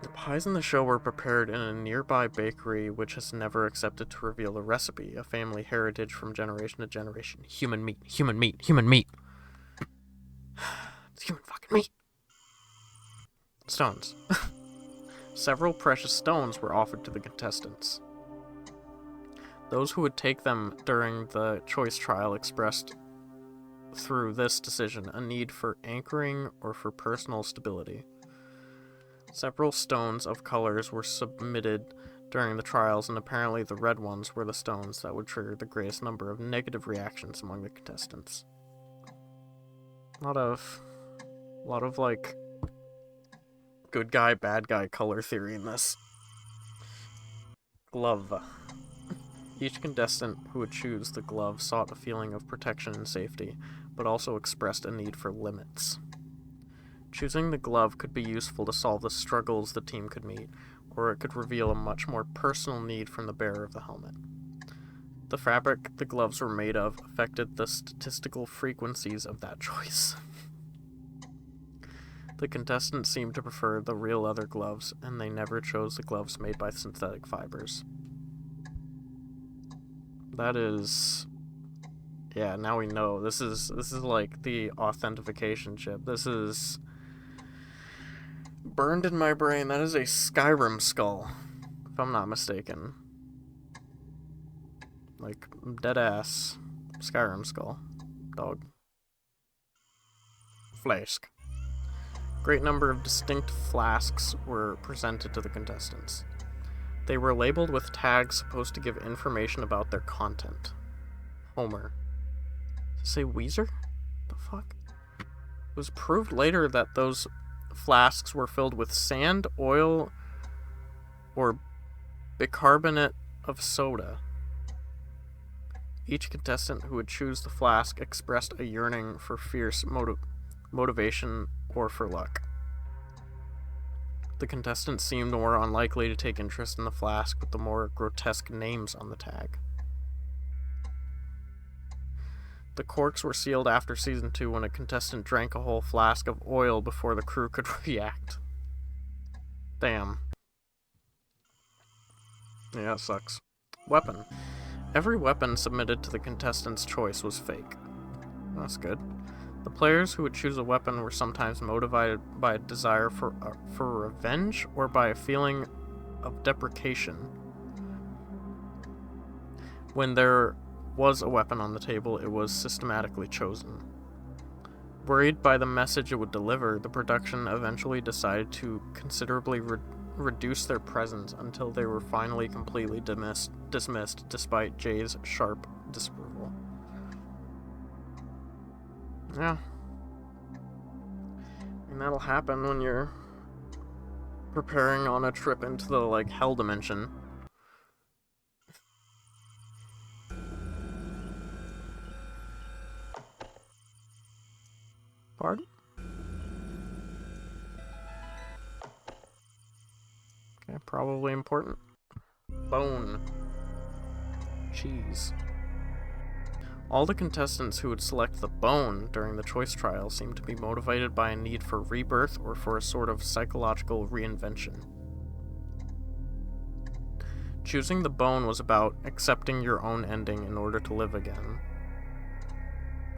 The pies in the show were prepared in a nearby bakery which has never accepted to reveal the recipe, a family heritage from generation to generation. Human meat, human meat, human meat. It's human fucking meat. Stones. Several precious stones were offered to the contestants. Those who would take them during the choice trial expressed through this decision a need for anchoring or for personal stability. Several stones of colors were submitted during the trials, and apparently the red ones were the stones that would trigger the greatest number of negative reactions among the contestants. A lot of like, good guy, bad guy color theory in this. Glove. Each contestant who would choose the glove sought a feeling of protection and safety, but also expressed a need for limits. Choosing the glove could be useful to solve the struggles the team could meet, or it could reveal a much more personal need from the bearer of the helmet. The fabric the gloves were made of affected the statistical frequencies of that choice. The contestants seemed to prefer the real leather gloves, and they never chose the gloves made by synthetic fibers. That is... yeah, now we know. This is like the authentication chip. This is... burned in my brain. That is a Skyrim skull, if I'm not mistaken. Like, dead-ass Skyrim skull. Dog. Flask. Great number of distinct flasks were presented to the contestants. They were labeled with tags supposed to give information about their content. Homer. Does it say Weezer? The fuck? It was proved later that those flasks were filled with sand, oil, or bicarbonate of soda. Each contestant who would choose the flask expressed a yearning for fierce motivation or for luck. The contestants seemed more unlikely to take interest in the flask with the more grotesque names on the tag. The corks were sealed after Season 2 when a contestant drank a whole flask of oil before the crew could react. Damn. Yeah, it sucks. Weapon. Every weapon submitted to the contestant's choice was fake. That's good. The players who would choose a weapon were sometimes motivated by a desire for revenge or by a feeling of deprecation. When there was a weapon on the table, it was systematically chosen. Worried by the message it would deliver, the production eventually decided to considerably reduce their presence until they were finally completely dismissed despite Jay's sharp disapproval. Yeah. And that'll happen when you're preparing on a trip into the, like, hell dimension. Pardon? Okay, probably important. Bone. Cheese. All the contestants who would select the bone during the choice trial seemed to be motivated by a need for rebirth or for a sort of psychological reinvention. Choosing the bone was about accepting your own ending in order to live again.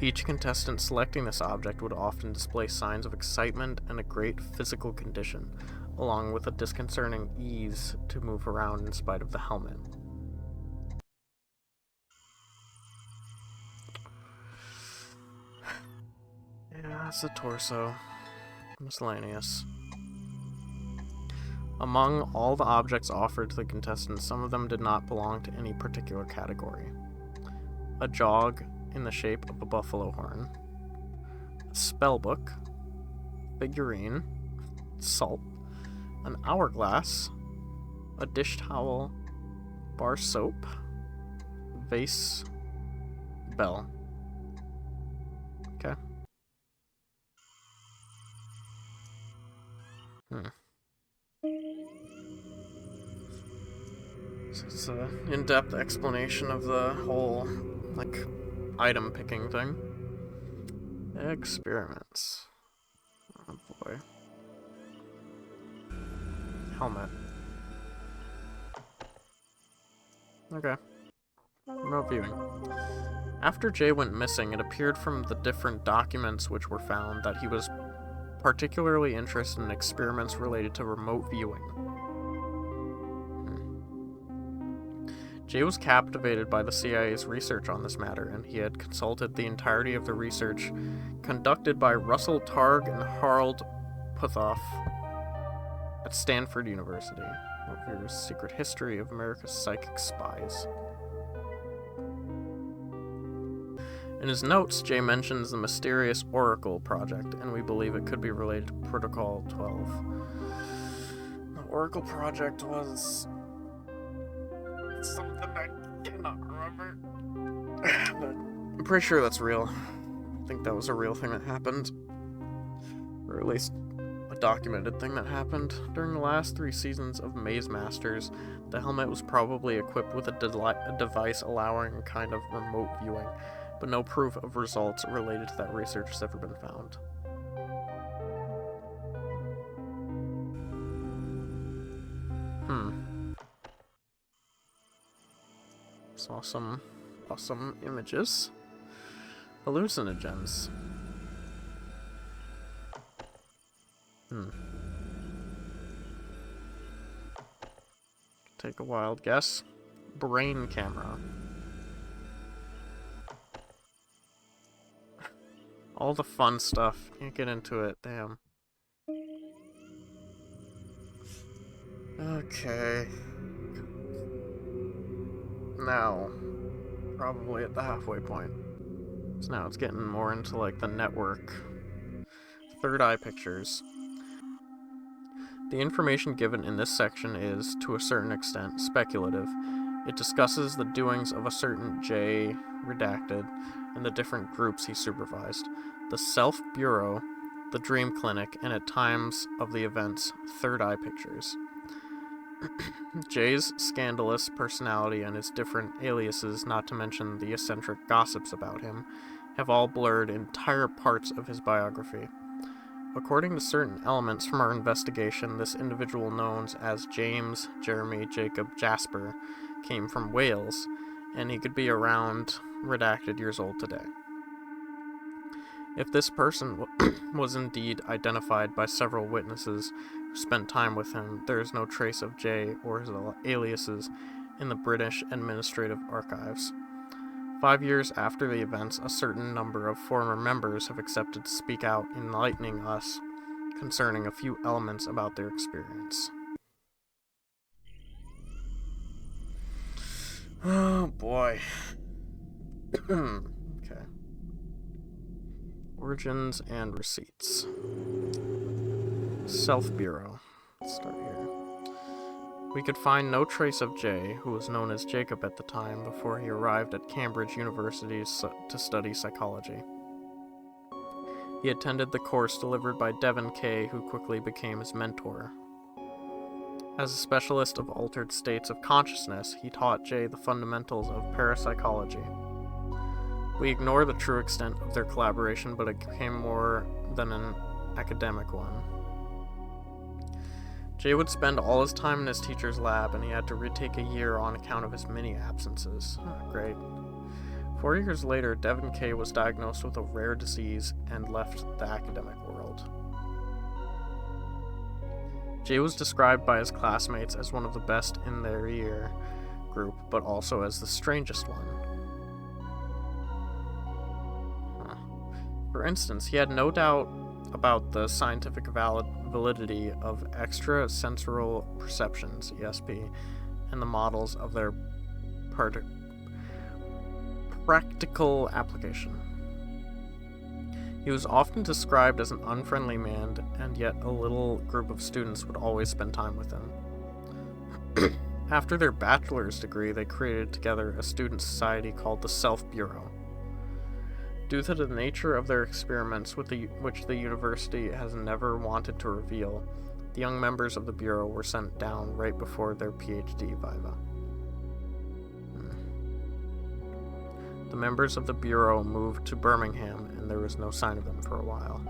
Each contestant selecting this object would often display signs of excitement and a great physical condition, along with a disconcerting ease to move around in spite of the helmet. Yeah, it's the torso. Miscellaneous. Among all the objects offered to the contestants, some of them did not belong to any particular category. A jog in the shape of a buffalo horn, a spellbook, figurine, salt, an hourglass, a dish towel, bar soap, vase, bell. Okay. So it's an in-depth explanation of the whole, item picking thing. Experiments. Oh boy. Helmet. Okay. Remote viewing. After Jay went missing, it appeared from the different documents which were found that he was particularly interested in experiments related to remote viewing. Jay was captivated by the CIA's research on this matter, and he had consulted the entirety of the research conducted by Russell Targ and Harold Puthoff at Stanford University. Here's Secret History of America's Psychic Spies. In his notes, Jay mentions the mysterious Oracle project, and we believe it could be related to Protocol 12. The Oracle project was something I cannot remember, but I'm pretty sure that's real. I think that was a real thing that happened, or at least a documented thing that happened. During the last 3 seasons of Maze Masters, the helmet was probably equipped with a device allowing a kind of remote viewing, but no proof of results related to that research has ever been found. Saw some awesome images. Hallucinogens. Take a wild guess. Brain camera. All the fun stuff. Can't get into it, damn. Okay. Now, probably at the halfway point. So now it's getting more into the network. Third eye pictures. The information given in this section is, to a certain extent, speculative. It discusses the doings of a certain J, redacted, and the different groups he supervised. The Self Bureau, the Dream Clinic, and at times of the events, third eye pictures. Jay's scandalous personality and his different aliases, not to mention the eccentric gossips about him, have all blurred entire parts of his biography. According to certain elements from our investigation, this individual known as James Jeremy Jacob Jasper came from Wales, and he could be around redacted years old today. If this person was indeed identified by several witnesses who spent time with him, there is no trace of Jay or his aliases in the British Administrative Archives. 5 years after the events, a certain number of former members have accepted to speak out, enlightening us concerning a few elements about their experience. Oh boy. Okay. Origins and receipts. Self Bureau. Let's start here. We could find no trace of Jay, who was known as Jacob at the time, before he arrived at Cambridge University to study psychology. He attended the course delivered by Devin Kay, who quickly became his mentor. As a specialist of altered states of consciousness, he taught Jay the fundamentals of parapsychology. We ignore the true extent of their collaboration, but it became more than an academic one. Jay would spend all his time in his teacher's lab, and he had to retake a year on account of his many absences. Oh, great. 4 years later, Devin Kay was diagnosed with a rare disease and left the academic world. Jay was described by his classmates as one of the best in their year group, but also as the strangest one. For instance, he had no doubt about the scientific validity of extrasensorial perceptions, ESP, and the models of their practical application. He was often described as an unfriendly man, and yet a little group of students would always spend time with him. After their bachelor's degree, they created together a student society called the Self Bureau. Due to the nature of their experiments, which the university has never wanted to reveal, the young members of the Bureau were sent down right before their PhD viva. The members of the Bureau moved to Birmingham, and there was no sign of them for a while.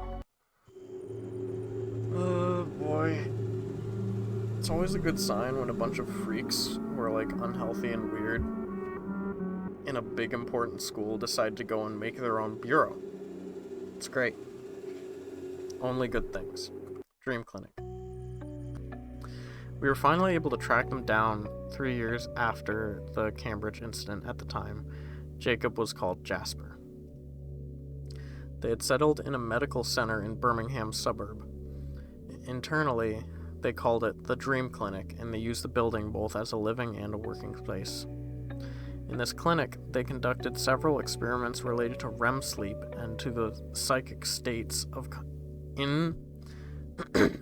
Oh boy. It's always a good sign when a bunch of freaks who are like unhealthy and weird in a big important school decide to go and make their own bureau. It's great. Only good things. Dream Clinic. We were finally able to track them down 3 years after the Cambridge incident. At the time, Jacob was called Jasper. They had settled in a medical center in Birmingham suburb. Internally, they called it the Dream Clinic, and they used the building both as a living and a working space. In this clinic, they conducted several experiments related to REM sleep and to the psychic states of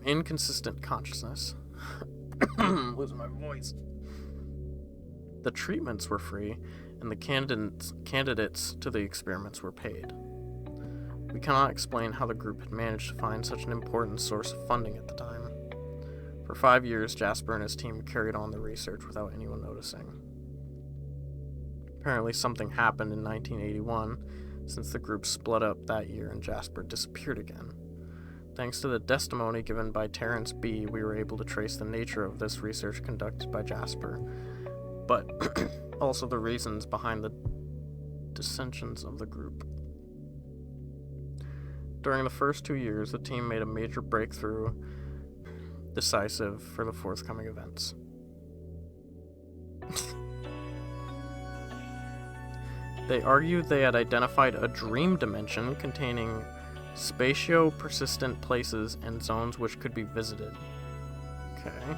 inconsistent consciousness. Losing my voice. The treatments were free, and the candidates to the experiments were paid. We cannot explain how the group had managed to find such an important source of funding at the time. For 5 years, Jasper and his team carried on the research without anyone noticing. Apparently something happened in 1981, since the group split up that year and Jasper disappeared again. Thanks to the testimony given by Terrence B., we were able to trace the nature of this research conducted by Jasper, but also the reasons behind the dissensions of the group. During the first 2 years, the team made a major breakthrough, decisive for the forthcoming events. They argued they had identified a dream dimension containing spatio-persistent places and zones which could be visited. Okay.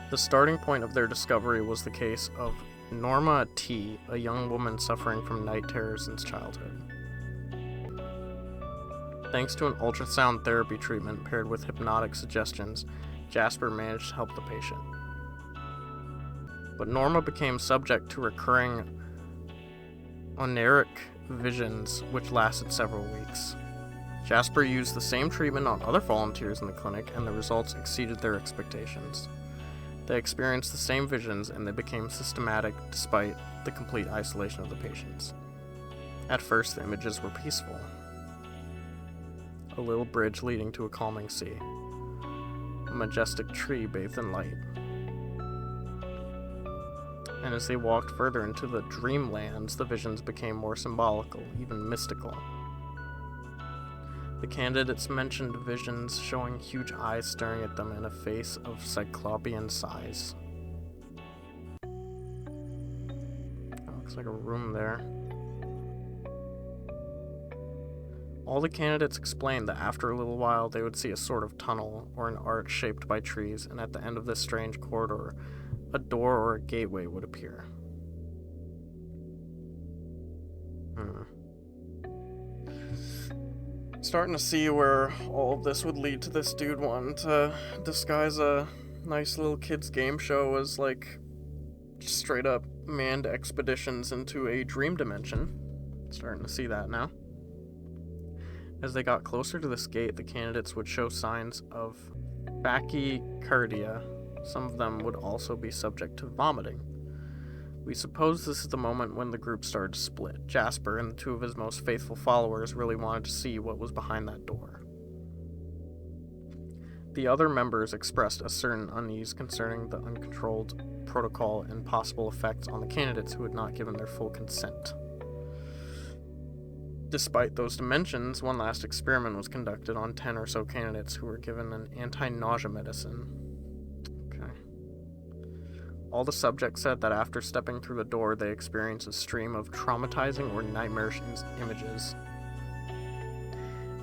The starting point of their discovery was the case of Norma T., a young woman suffering from night terrors since childhood. Thanks to an ultrasound therapy treatment paired with hypnotic suggestions, Jasper managed to help the patient. But Norma became subject to recurring oniric visions, which lasted several weeks. Jasper used the same treatment on other volunteers in the clinic, and the results exceeded their expectations. They experienced the same visions, and they became systematic despite the complete isolation of the patients. At first, the images were peaceful. A little bridge leading to a calming sea. A majestic tree bathed in light. And as they walked further into the dreamlands, the visions became more symbolical, even mystical. The candidates mentioned visions showing huge eyes staring at them in a face of cyclopean size. That looks like a room there. All the candidates explained that after a little while they would see a sort of tunnel or an arch shaped by trees, and at the end of this strange corridor, a door or a gateway would appear. Starting to see where all of this would lead to this dude wanting to disguise a nice little kids game show as like straight up manned expeditions into a dream dimension. Starting to see that now. As they got closer to this gate, the candidates would show signs of tachycardia. Some of them would also be subject to vomiting. We suppose this is the moment when the group started to split. Jasper and the two of his most faithful followers really wanted to see what was behind that door. The other members expressed a certain unease concerning the uncontrolled protocol and possible effects on the candidates who had not given their full consent. Despite those dimensions, one last experiment was conducted on 10 or so candidates who were given an anti-nausea medicine. Okay. All the subjects said that after stepping through the door, they experienced a stream of traumatizing or nightmarish images.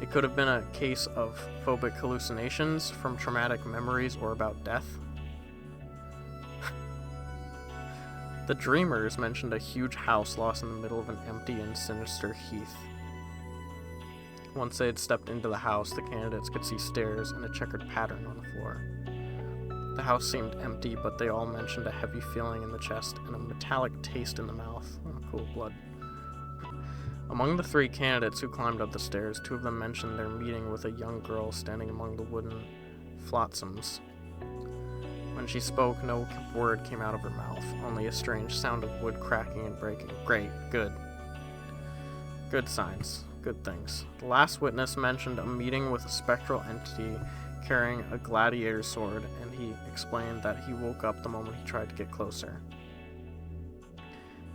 It could have been a case of phobic hallucinations from traumatic memories or about death. The dreamers mentioned a huge house lost in the middle of an empty and sinister heath. Once they had stepped into the house, the candidates could see stairs and a checkered pattern on the floor. The house seemed empty, but they all mentioned a heavy feeling in the chest and a metallic taste in the mouth. Oh, cool, blood. Among the 3 candidates who climbed up the stairs, 2 of them mentioned their meeting with a young girl standing among the wooden flotsams. When she spoke, no word came out of her mouth, only a strange sound of wood cracking and breaking. Great, good. Good signs, good things. The last witness mentioned a meeting with a spectral entity carrying a gladiator sword, and he explained that he woke up the moment he tried to get closer.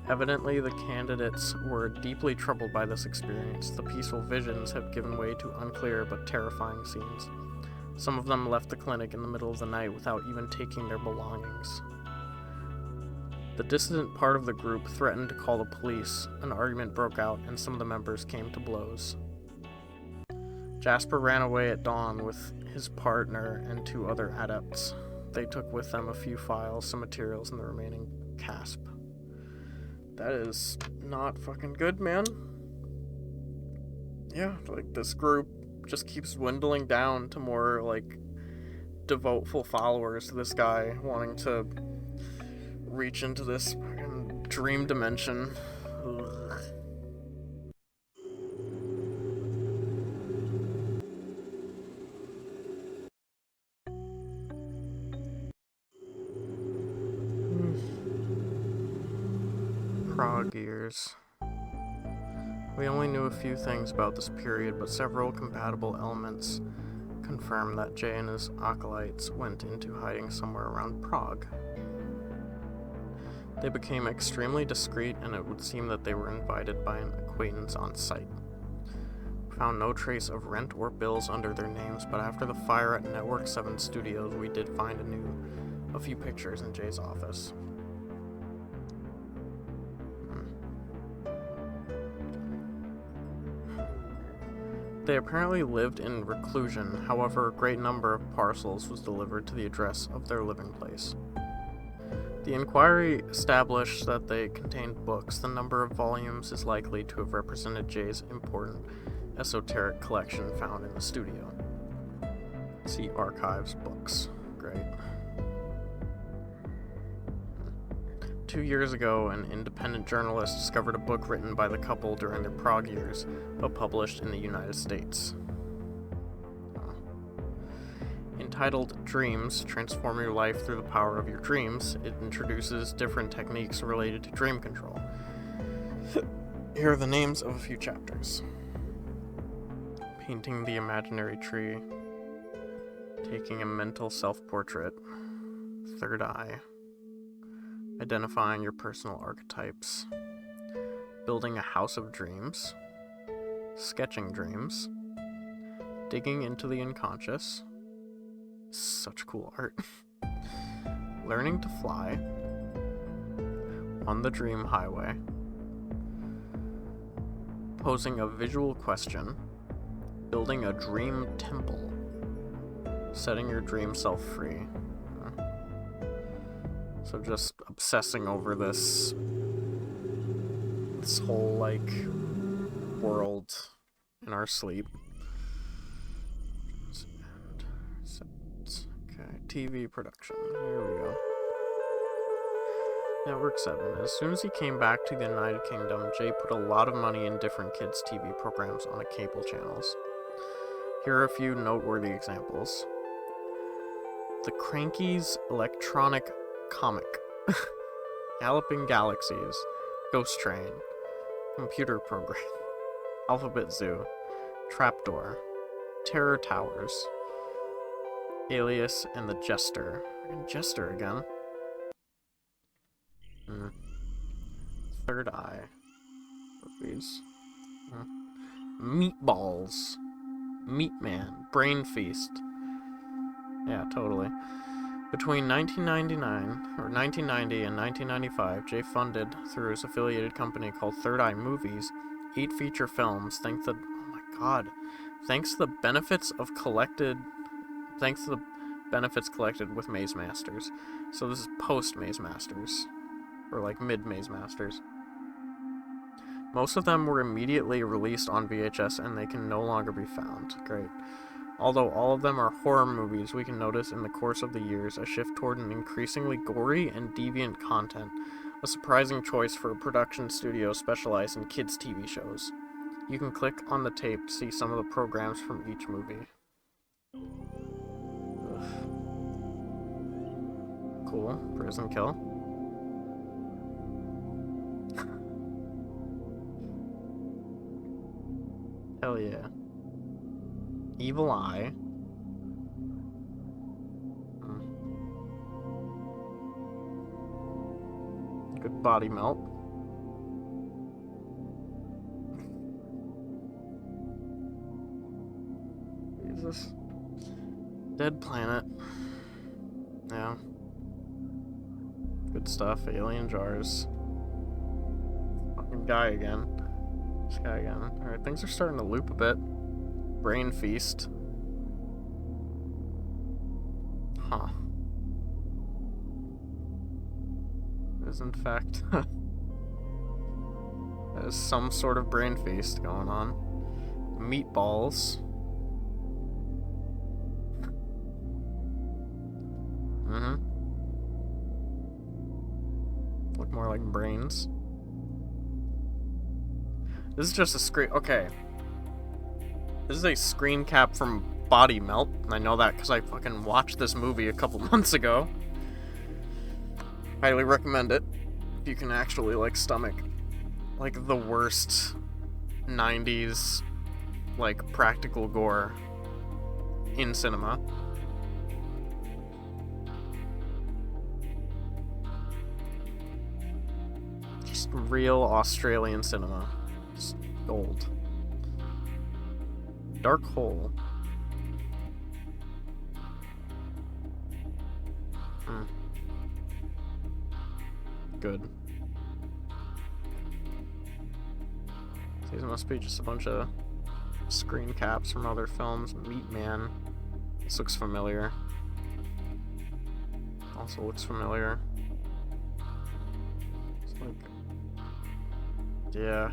Evidently, the candidates were deeply troubled by this experience. The peaceful visions have given way to unclear but terrifying scenes. Some of them left the clinic in the middle of the night without even taking their belongings. The dissident part of the group threatened to call the police. An argument broke out, and some of the members came to blows. Jasper ran away at dawn with his partner and 2 other adepts. They took with them a few files, some materials, and the remaining casp. That is not fucking good, man. Yeah, like, this group just keeps dwindling down to more, like, devoteful followers to this guy wanting to reach into this fucking dream dimension. Ugh. Prague years. We only knew a few things about this period, but several compatible elements confirm that Jay and his acolytes went into hiding somewhere around Prague. They became extremely discreet, and it would seem that they were invited by an acquaintance on site. We found no trace of rent or bills under their names, but after the fire at Network 7 Studios, we did find a few pictures in Jay's office. They apparently lived in reclusion, however, a great number of parcels was delivered to the address of their living place. The inquiry established that they contained books. The number of volumes is likely to have represented Jay's important esoteric collection found in the studio. See archives, books. Great. 2 years ago, an independent journalist discovered a book written by the couple during their Prague years, but published in the United States. Entitled Dreams, Transform Your Life Through the Power of Your Dreams, it introduces different techniques related to dream control. Here are the names of a few chapters. Painting the imaginary tree, taking a mental self-portrait, third eye, identifying your personal archetypes, building a house of dreams, sketching dreams, digging into the unconscious, such cool art, learning to fly, on the dream highway, posing a visual question, building a dream temple, setting your dream self free. So just obsessing over this whole, like, world in our sleep. Okay, TV production. Here we go. Network 7. As soon as he came back to the United Kingdom, Jay put a lot of money in different kids' TV programs on the cable channels. Here are a few noteworthy examples. The Cranky's Electronic Comic, Galloping Galaxies, Ghost Train, Computer Program, Alphabet Zoo, Trapdoor, Terror Towers, Alias, and The Jester. Jester again. Third Eye. Movies. Meatballs. Meat Man. Brain Feast. Yeah, totally. Between 1990 and 1995, Jay funded, through his affiliated company called Third Eye Movies, 8 feature films thanks to the benefits collected with Maze Masters. So this is post Maze Masters, or like mid Maze Masters. Most of them were immediately released on VHS and they can no longer be found. Great. Although all of them are horror movies, we can notice in the course of the years a shift toward an increasingly gory and deviant content, a surprising choice for a production studio specialized in kids' TV shows. You can click on the tape to see some of the programs from each movie. Ugh. Cool. Prison Kill. Hell yeah. Evil Eye. Good Body Melt. Jesus. Dead Planet. Yeah. Good stuff. Alien Jars. Fucking guy again. This guy again. Alright, things are starting to loop a bit. Brain Feast. Huh. There's in fact there's some sort of brain feast going on. Meatballs. Look more like brains. This is just a screen. Okay. This is a screen cap from Body Melt. I know that because I fucking watched this movie a couple months ago. Highly recommend it. If you can actually, like, stomach, like, the worst 90s, like, practical gore in cinema. Just real Australian cinema. Just gold. Dark Hole. Good. These must be just a bunch of screen caps from other films. Meat Man. This looks familiar. Also looks familiar. It's like... yeah.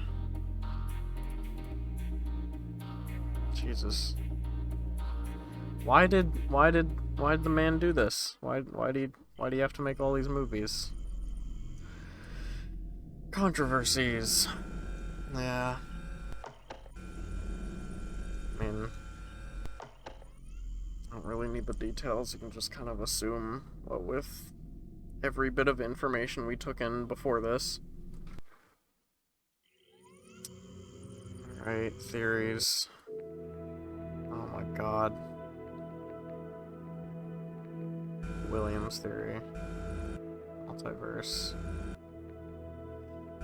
Jesus. Why did the man do this? Why do you have to make all these movies? Controversies. Yeah. I mean, I don't really need the details. You can just kind of assume what with every bit of information we took in before this. Alright, theories. Oh my god. Williams theory. Multiverse.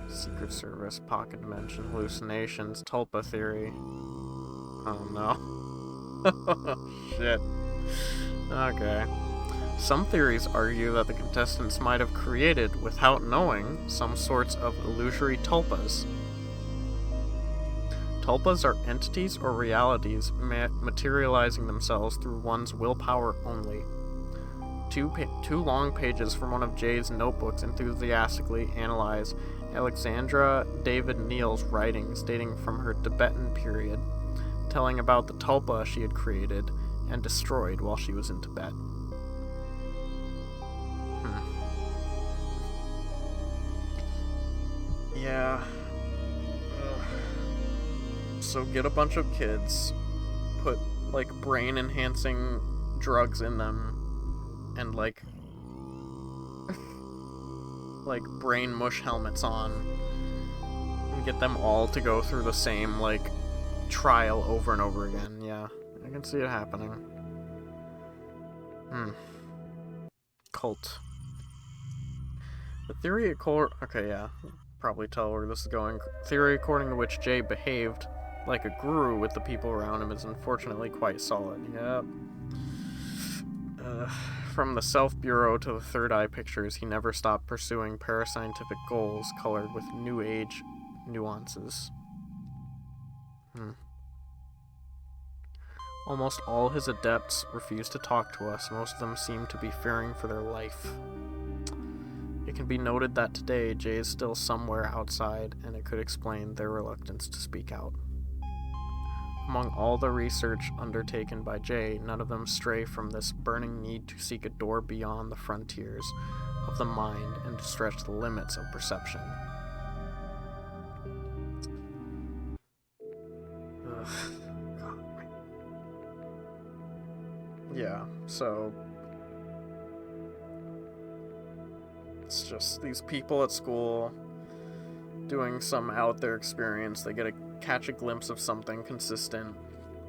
Secret Service, Pocket Dimension, Hallucinations, Tulpa Theory. Oh no. Shit. Okay. Some theories argue that the contestants might have created, without knowing, some sorts of illusory tulpas. Tulpas are entities or realities materializing themselves through one's willpower only. Two long pages from one of Jay's notebooks enthusiastically analyze Alexandra David Neal's writings dating from her Tibetan period, telling about the tulpa she had created and destroyed while she was in Tibet. Yeah. So get a bunch of kids, put, like, brain-enhancing drugs in them, and, like brain mush helmets on, and get them all to go through the same, like, trial over and over again. Yeah, I can see it happening. Hmm. Cult. The theory okay, yeah, probably tell where this is going. Theory according to which Jay behaved like a guru with the people around him is unfortunately quite solid. Yep. Uh, from the Self Bureau to the Third Eye Pictures, he never stopped pursuing parascientific goals colored with New Age nuances. Almost all his adepts refuse to talk to us. Most of them seem to be fearing for their life. It can be noted that today Jay is still somewhere outside, and it could explain their reluctance to speak out. Among all the research undertaken by Jay, none of them stray from this burning need to seek a door beyond the frontiers of the mind and to stretch the limits of perception. Ugh. Yeah, so it's just these people at school doing some out there experience. They catch a glimpse of something consistent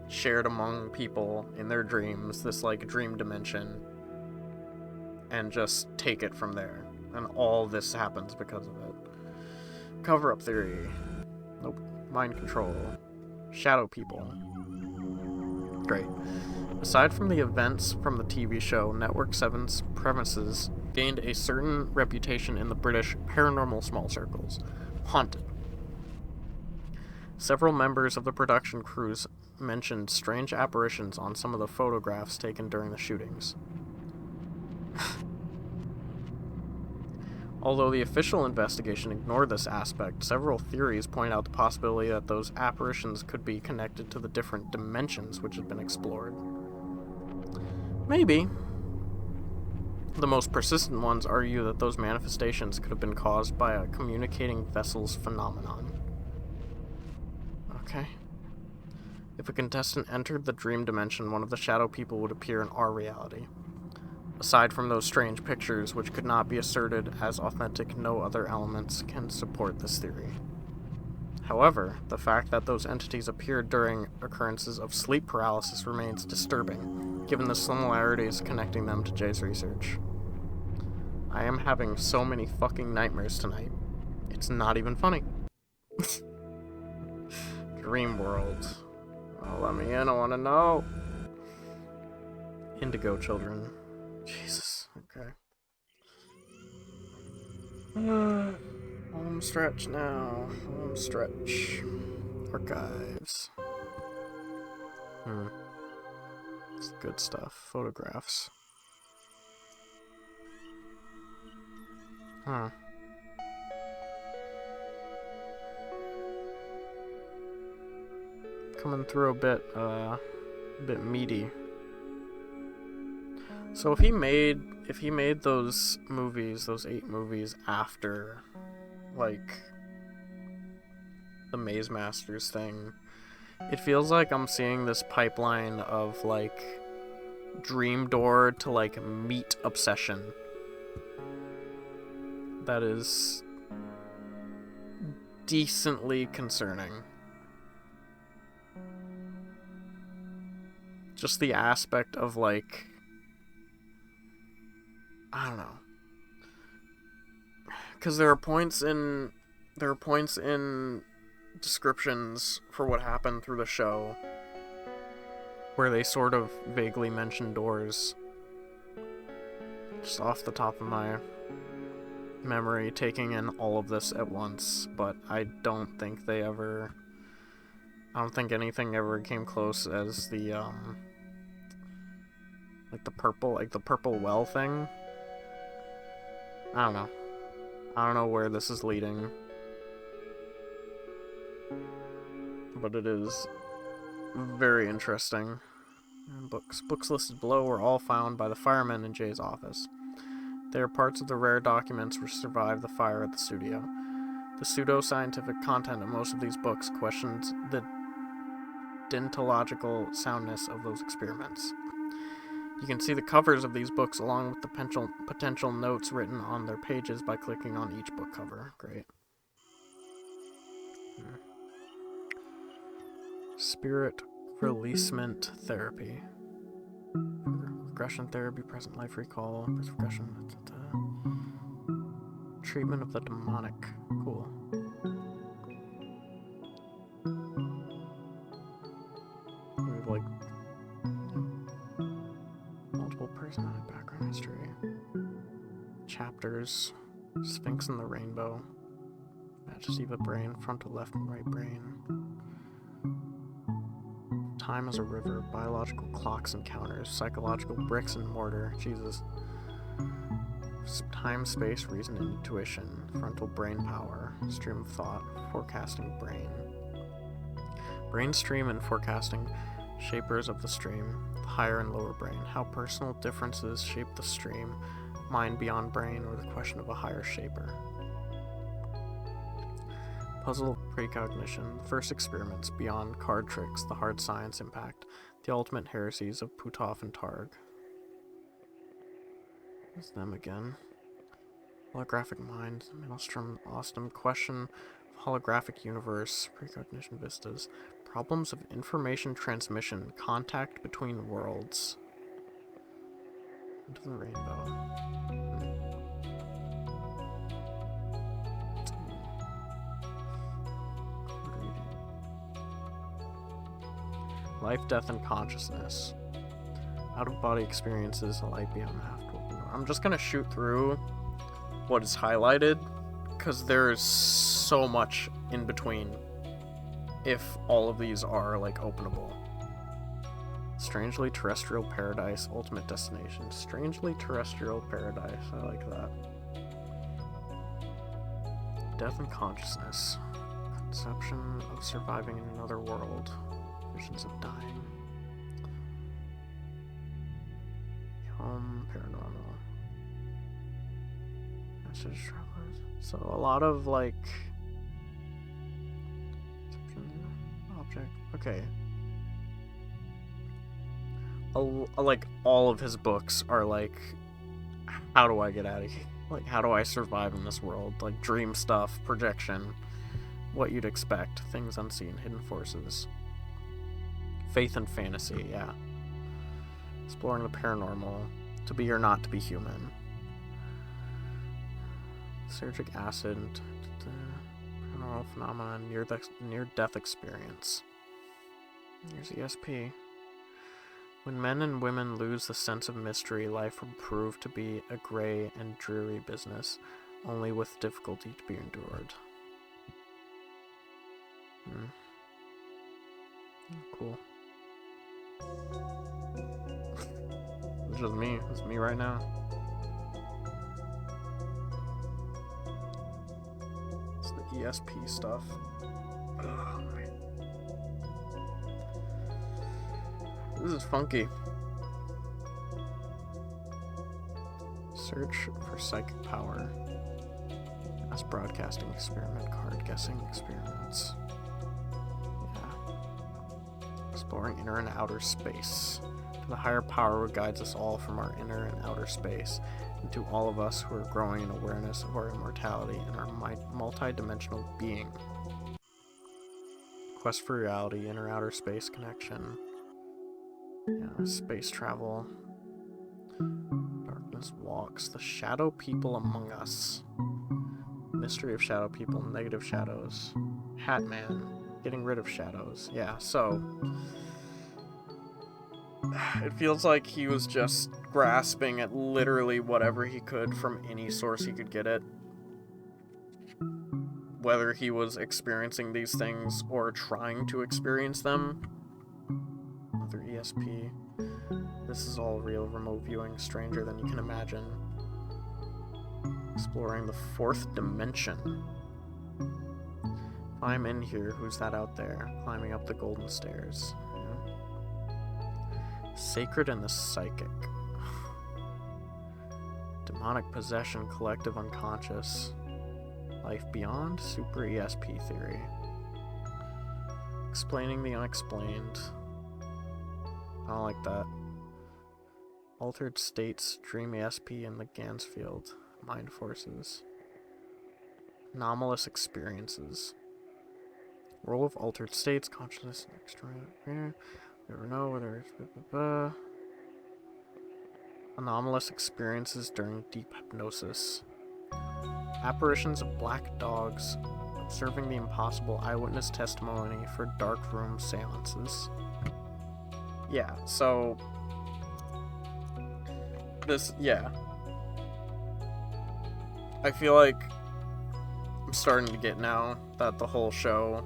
shared among people in their dreams, this like dream dimension, and just take it from there. And all this happens because of it. Cover-up theory. Nope. Mind control. Shadow people. Great. Aside from the events from the TV show, Network 7's premises gained a certain reputation in the British paranormal small circles. Haunted. Several members of the production crews mentioned strange apparitions on some of the photographs taken during the shootings. Although the official investigation ignored this aspect, several theories point out the possibility that those apparitions could be connected to the different dimensions which had been explored. Maybe. The most persistent ones argue that those manifestations could have been caused by a communicating vessels phenomenon. Okay. If a contestant entered the dream dimension, one of the shadow people would appear in our reality. Aside from those strange pictures, which could not be asserted as authentic, no other elements can support this theory. However, the fact that those entities appeared during occurrences of sleep paralysis remains disturbing, given the similarities connecting them to Jay's research. I am having so many fucking nightmares tonight. It's not even funny. Dream world. Oh, let me in, I wanna know. Indigo children. Jesus, okay. Home stretch now. Home stretch. Archives. It's good stuff. Photographs. Coming through a bit meaty. So if he made those movies, those 8 movies after, like, the Maze Masters thing, it feels like I'm seeing this pipeline of, like, Dream Door to, like, Meat Obsession. That is decently concerning. Just the aspect of, like, I don't know. Because there are points in descriptions for what happened through the show where they sort of vaguely mention doors. Just off the top of my memory, taking in all of this at once, but I don't think anything ever came close as the the purple well thing. I don't know where this is leading, but it is very interesting. And books listed below were all found by the firemen in Jay's office. They are parts of the rare documents which survived the fire at the studio. The pseudo-scientific content of most of these books questions the deontological soundness of those experiments. You can see the covers of these books along with the potential notes written on their pages by clicking on each book cover. Great. Spirit releasement therapy. regression therapy, present life recall, regression, treatment of the demonic. Cool. We have like multiple personality, background history, chapters, Sphinx and the Rainbow, Majesty of the Brain, frontal left and right brain, time as a river, biological clocks and counters, psychological bricks and mortar, Jesus, time, space, reason, and intuition, frontal brain power, stream of thought, forecasting brain, brain stream and forecasting, shapers of the stream, the higher and lower brain, how personal differences shape the stream, mind beyond brain, or the question of a higher shaper. Puzzle precognition, the first experiments, beyond card tricks, the hard science impact, the ultimate heresies of Puthoff and Targ. It's them again. Holographic mind, Maelstrom, Austin, question of holographic universe, precognition vistas, problems of information transmission, contact between worlds. Into the rainbow. Life, death, and consciousness. Out-of-body experiences, a light beyond the half-told. I'm just gonna shoot through what is highlighted, because there's so much in between if all of these are, like, openable. Strangely terrestrial paradise, ultimate destination. Strangely terrestrial paradise, I like that. Death and consciousness. Conception of surviving in another world. Visions of dying. Paranormal. Message travelers. So a lot of like object. Okay. Like all of his books are like, how do I get out of here? Like, how do I survive in this world? Like dream stuff, projection, what you'd expect, things unseen, hidden forces. Faith and fantasy, yeah. Exploring the paranormal, to be or not to be human. Sergic acid, paranormal phenomena, near-death experience. Here's ESP. When men and women lose the sense of mystery, life will prove to be a gray and dreary business, only with difficulty to be endured. Cool. It's just me. It's me right now. It's the ESP stuff. This is funky. Search for psychic power. Mass broadcasting experiment, card guessing experiments. Yeah. Exploring inner and outer space. To the higher power who guides us all from our inner and outer space, and to all of us who are growing in awareness of our immortality and our multi-dimensional being. Quest for reality, inner-outer space connection. Yeah, space travel. Darkness walks. The shadow people among us. Mystery of shadow people, negative shadows. Hat Man, getting rid of shadows. Yeah, so it feels like he was just grasping at literally whatever he could from any source he could get it. Whether he was experiencing these things or trying to experience them. Another ESP. This is all real, remote viewing, stranger than you can imagine. Exploring the fourth dimension. If I'm in here, who's that out there? Climbing up the golden stairs. Sacred and the psychic. Demonic possession, collective unconscious. Life beyond, super ESP theory. Explaining the unexplained. I don't like that. Altered states, dream ESP in the Gansfield. Mind forces. Anomalous experiences. Role of altered states, consciousness, extra. Never know whether it's. Anomalous experiences during deep hypnosis. Apparitions of black dogs observing the impossible eyewitness testimony for dark room seances. Yeah, so yeah. I feel like I'm starting to get now that the whole show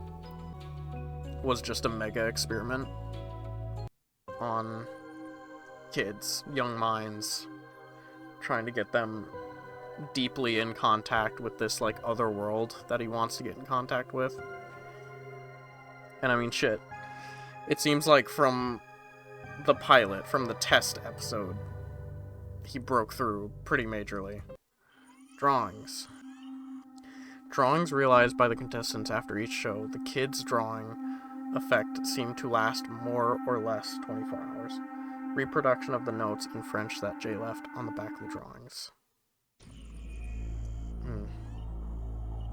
was just a mega experiment on kids, young minds, trying to get them deeply in contact with this, like, other world that he wants to get in contact with. And I mean, shit. It seems like from the pilot, from the test episode, he broke through pretty majorly. Drawings. Drawings realized by the contestants after each show, the kids' drawing effect seemed to last more or less 24 hours. Reproduction of the notes in French that Jay left on the back of the drawings.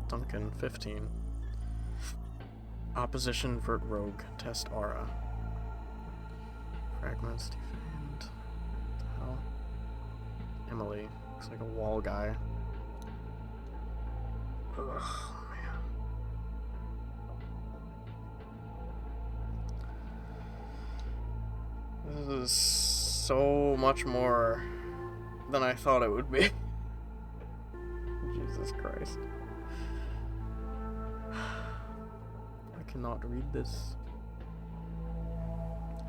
Duncan, 15. Opposition vert rogue, test aura. Fragments defamed. What the hell? Emily, looks like a wall guy. Ugh, man. This is so much more than I thought it would be. Jesus Christ. I cannot read this.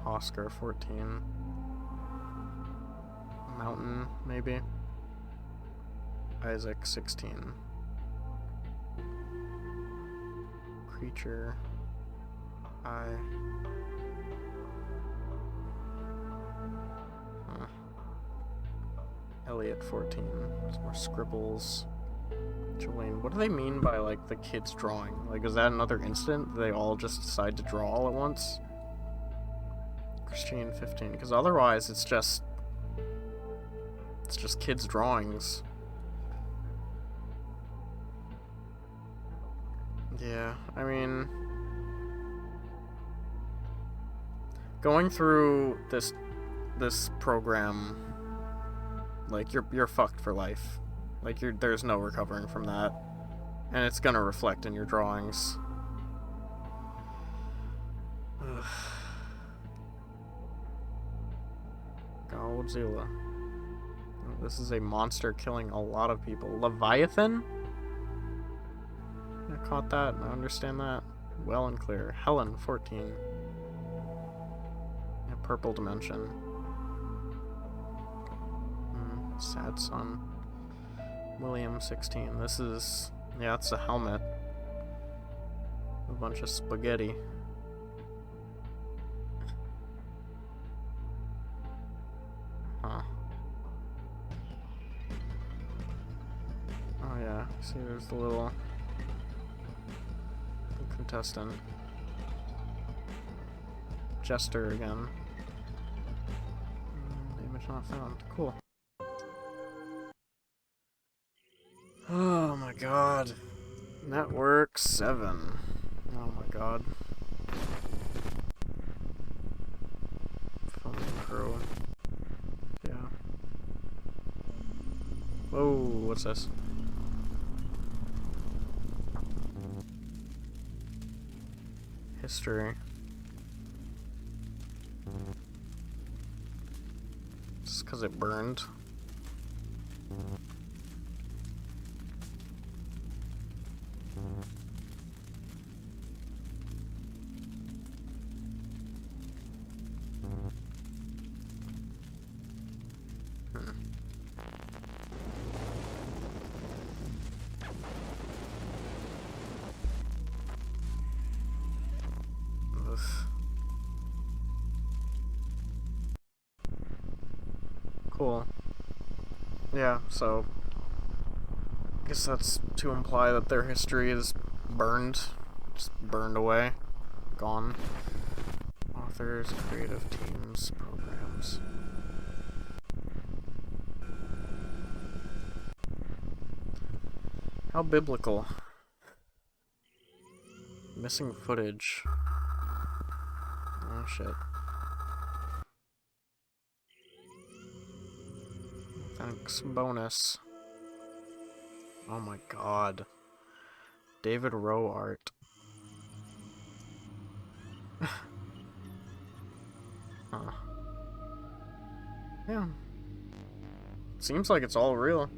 Oscar, 14. Mountain, maybe. Isaac, 16. Creature. I. Elliot, 14. Some more scribbles. Jolene, what do they mean by, like, the kids drawing? Like, is that another incident? They all just decide to draw all at once? Christine, 15. Because otherwise, it's just kids' drawings. Yeah, I mean, going through this program, like, you're fucked for life. Like, there's no recovering from that, and it's gonna reflect in your drawings. Ugh. Godzilla. Oh, this is a monster killing a lot of people. Leviathan? I caught that. I understand that well and clear. Helen, 14. A purple dimension. Sad son. William, 16. This is... yeah, it's a helmet. A bunch of spaghetti. Huh. Oh yeah, see there's the little contestant. Jester again. Image not found. Cool. Oh my god. Network 7. Oh my god. Filming crew. Yeah. Whoa, what's this? History. Just because it burned. Cool. Yeah, so I guess that's to imply that their history is burned. Just burned away. Gone. Authors, creative teams, programs. How biblical. Missing footage. Oh shit. Thanks, bonus. Oh my god. David Rowe art. Huh. Yeah. Seems like it's all real.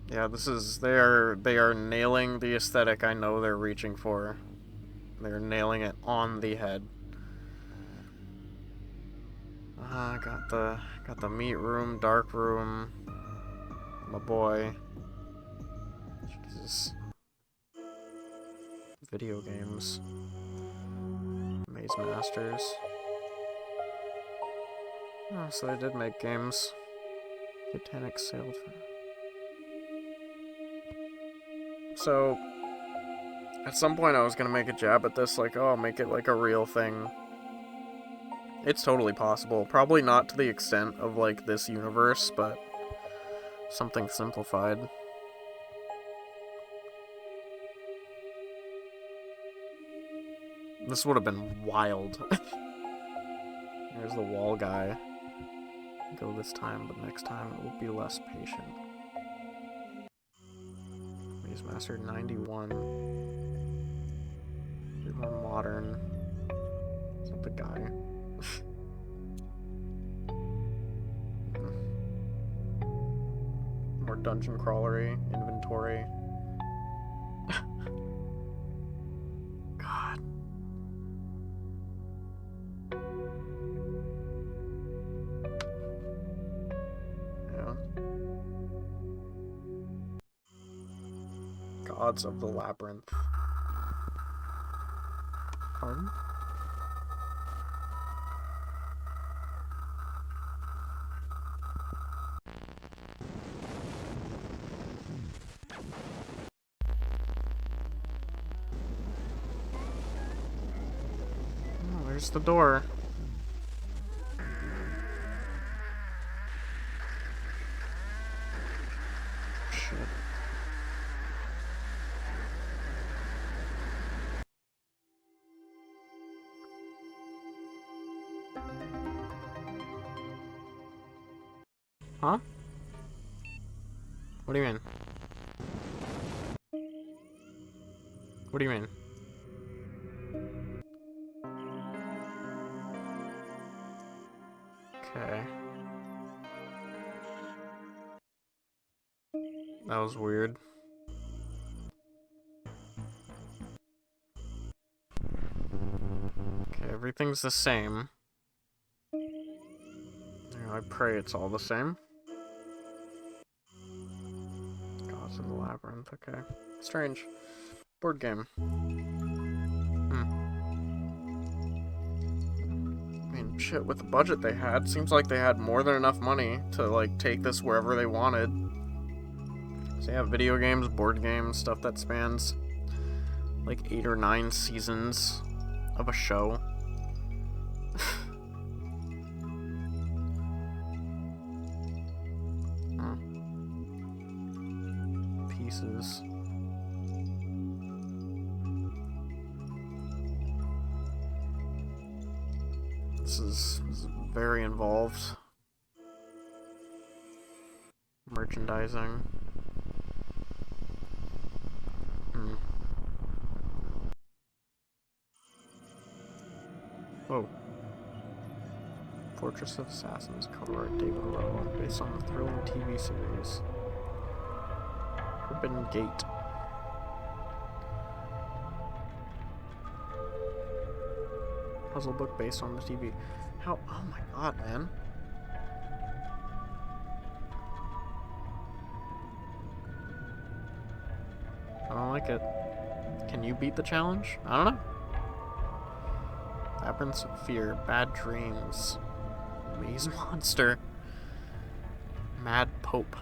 Yeah, this is they are nailing the aesthetic I know they're reaching for. They're nailing it on the head. Got the meat room, dark room. My boy. Jesus. Video games. Maze Masters. Oh, so they did make games. Titanic sailed for... So, at some point I was gonna make a jab at this, like, oh, I'll make it like a real thing. It's totally possible. Probably not to the extent of, like, this universe, but something simplified. This would have been wild. There's the wall guy. Go this time, but next time it will be less patient. Maze Master 91. A bit more modern. Is that the guy? More dungeon crawlery, inventory. God. Yeah. Gods of the Labyrinth. Pardon? Oh, there's the door. Shit. Huh? What do you mean? What do you mean? Okay. That was weird. Okay, everything's the same. I pray it's all the same. Gods of the Labyrinth, okay. Strange. Board game. I mean, shit, with the budget they had, seems like they had more than enough money to, like, take this wherever they wanted. So yeah, video games, board games, stuff that spans, like, 8 or 9 seasons of a show. Pieces. This is very involved. Merchandising. Oh. Fortress of Assassins cover art David Rowe, based on the thrilling TV series Forbidden Gate. Puzzle book based on the TV. How? Oh my god, man. I don't like it. Can you beat the challenge? I don't know. Labyrinths of Fear, Bad Dreams, Maze Monster, Mad Pope.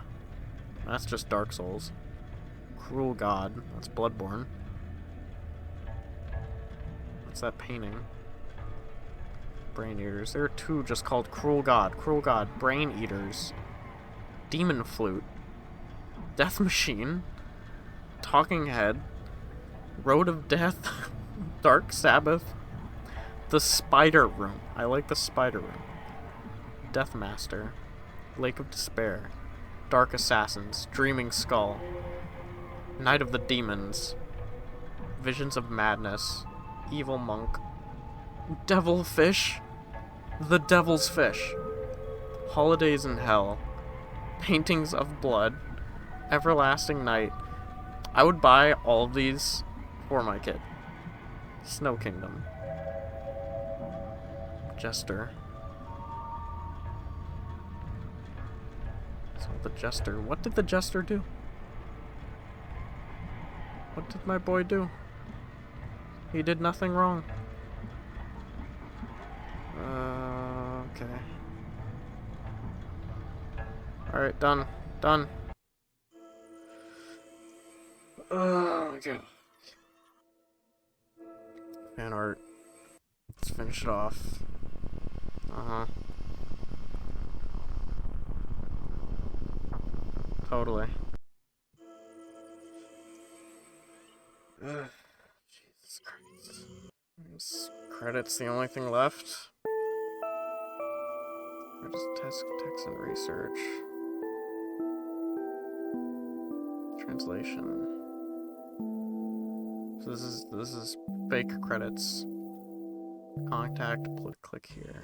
That's just Dark Souls. Cruel God, that's Bloodborne. What's that painting? Brain Eaters. There are 2 just called Cruel God, Brain Eaters, Demon Flute, Death Machine, Talking Head, Road of Death, Dark Sabbath, The spider room. I like the spider room. Deathmaster. Lake of Despair. Dark Assassins. Dreaming Skull. Night of the Demons. Visions of Madness. Evil Monk. Devil Fish. The Devil's Fish. Holidays in Hell. Paintings of Blood. Everlasting Night. I would buy all of these for my kid. Snow Kingdom. Jester. So the Jester. What did the Jester do? What did my boy do? He did nothing wrong. Okay. Alright, done. Done. Okay. Fan art. Let's finish it off. Totally. Jesus Christ. Is credits the only thing left? Or just text and research. Translation. So this is fake credits. Contact, click here.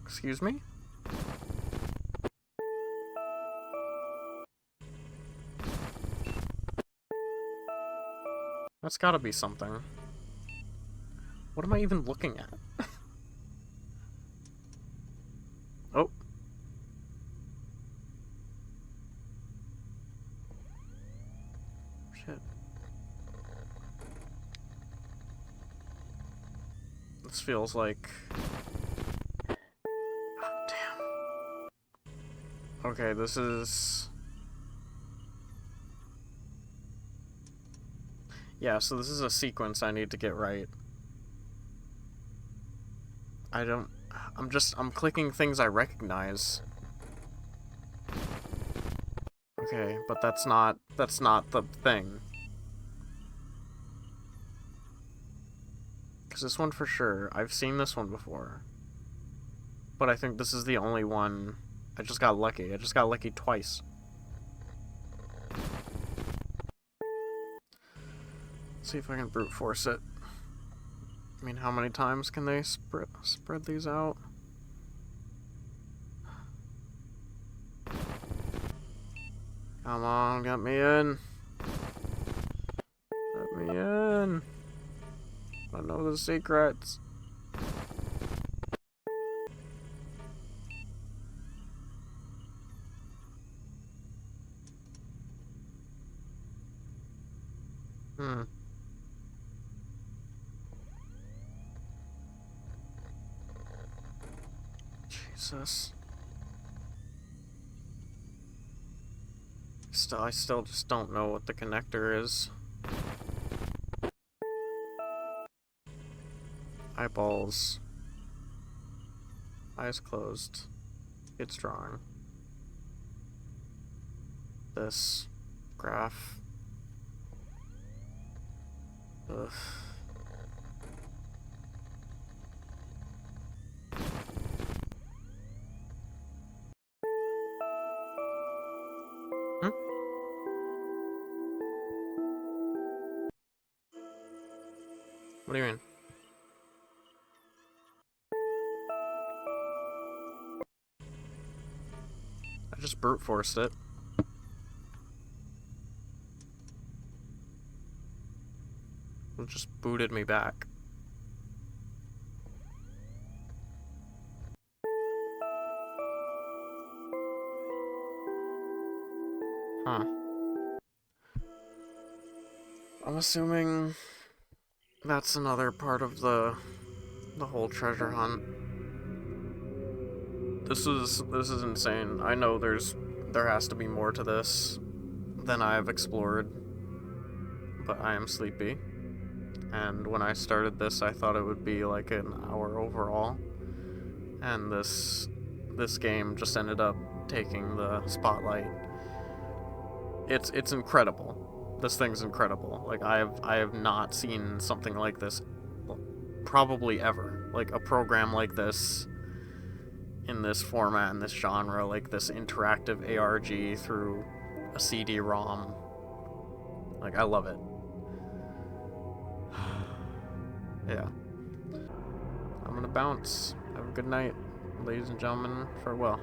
Excuse me? That's gotta be something. What am I even looking at? Oh. Shit. This feels like... Oh, damn. Okay, this is... Yeah, so this is a sequence I need to get right. I'm clicking things I recognize. Okay, but that's not the thing. Because this one for sure, I've seen this one before. But I think this is the only one. I just got lucky. I just got lucky twice. See if I can brute force it. I mean, how many times can they spread these out? Come on, get me in. Let me in. I know the secrets. Jesus. I still just don't know what the connector is. Eyeballs. Eyes closed. It's drawing. This. Graph. Ugh. What do you mean? I just brute forced it. It just booted me back. Huh. I'm assuming that's another part of the whole treasure hunt. This is insane. I know there has to be more to this than I have explored, but I am sleepy. And when I started this, I thought it would be like an hour overall, and this game just ended up taking the spotlight. It's incredible. This thing's incredible. Like I have not seen something like this probably ever. Like, a program like this, in this format, in this genre, like this interactive ARG through a CD-ROM. Like, I love it. Yeah. I'm gonna bounce. Have a good night, ladies and gentlemen. Farewell.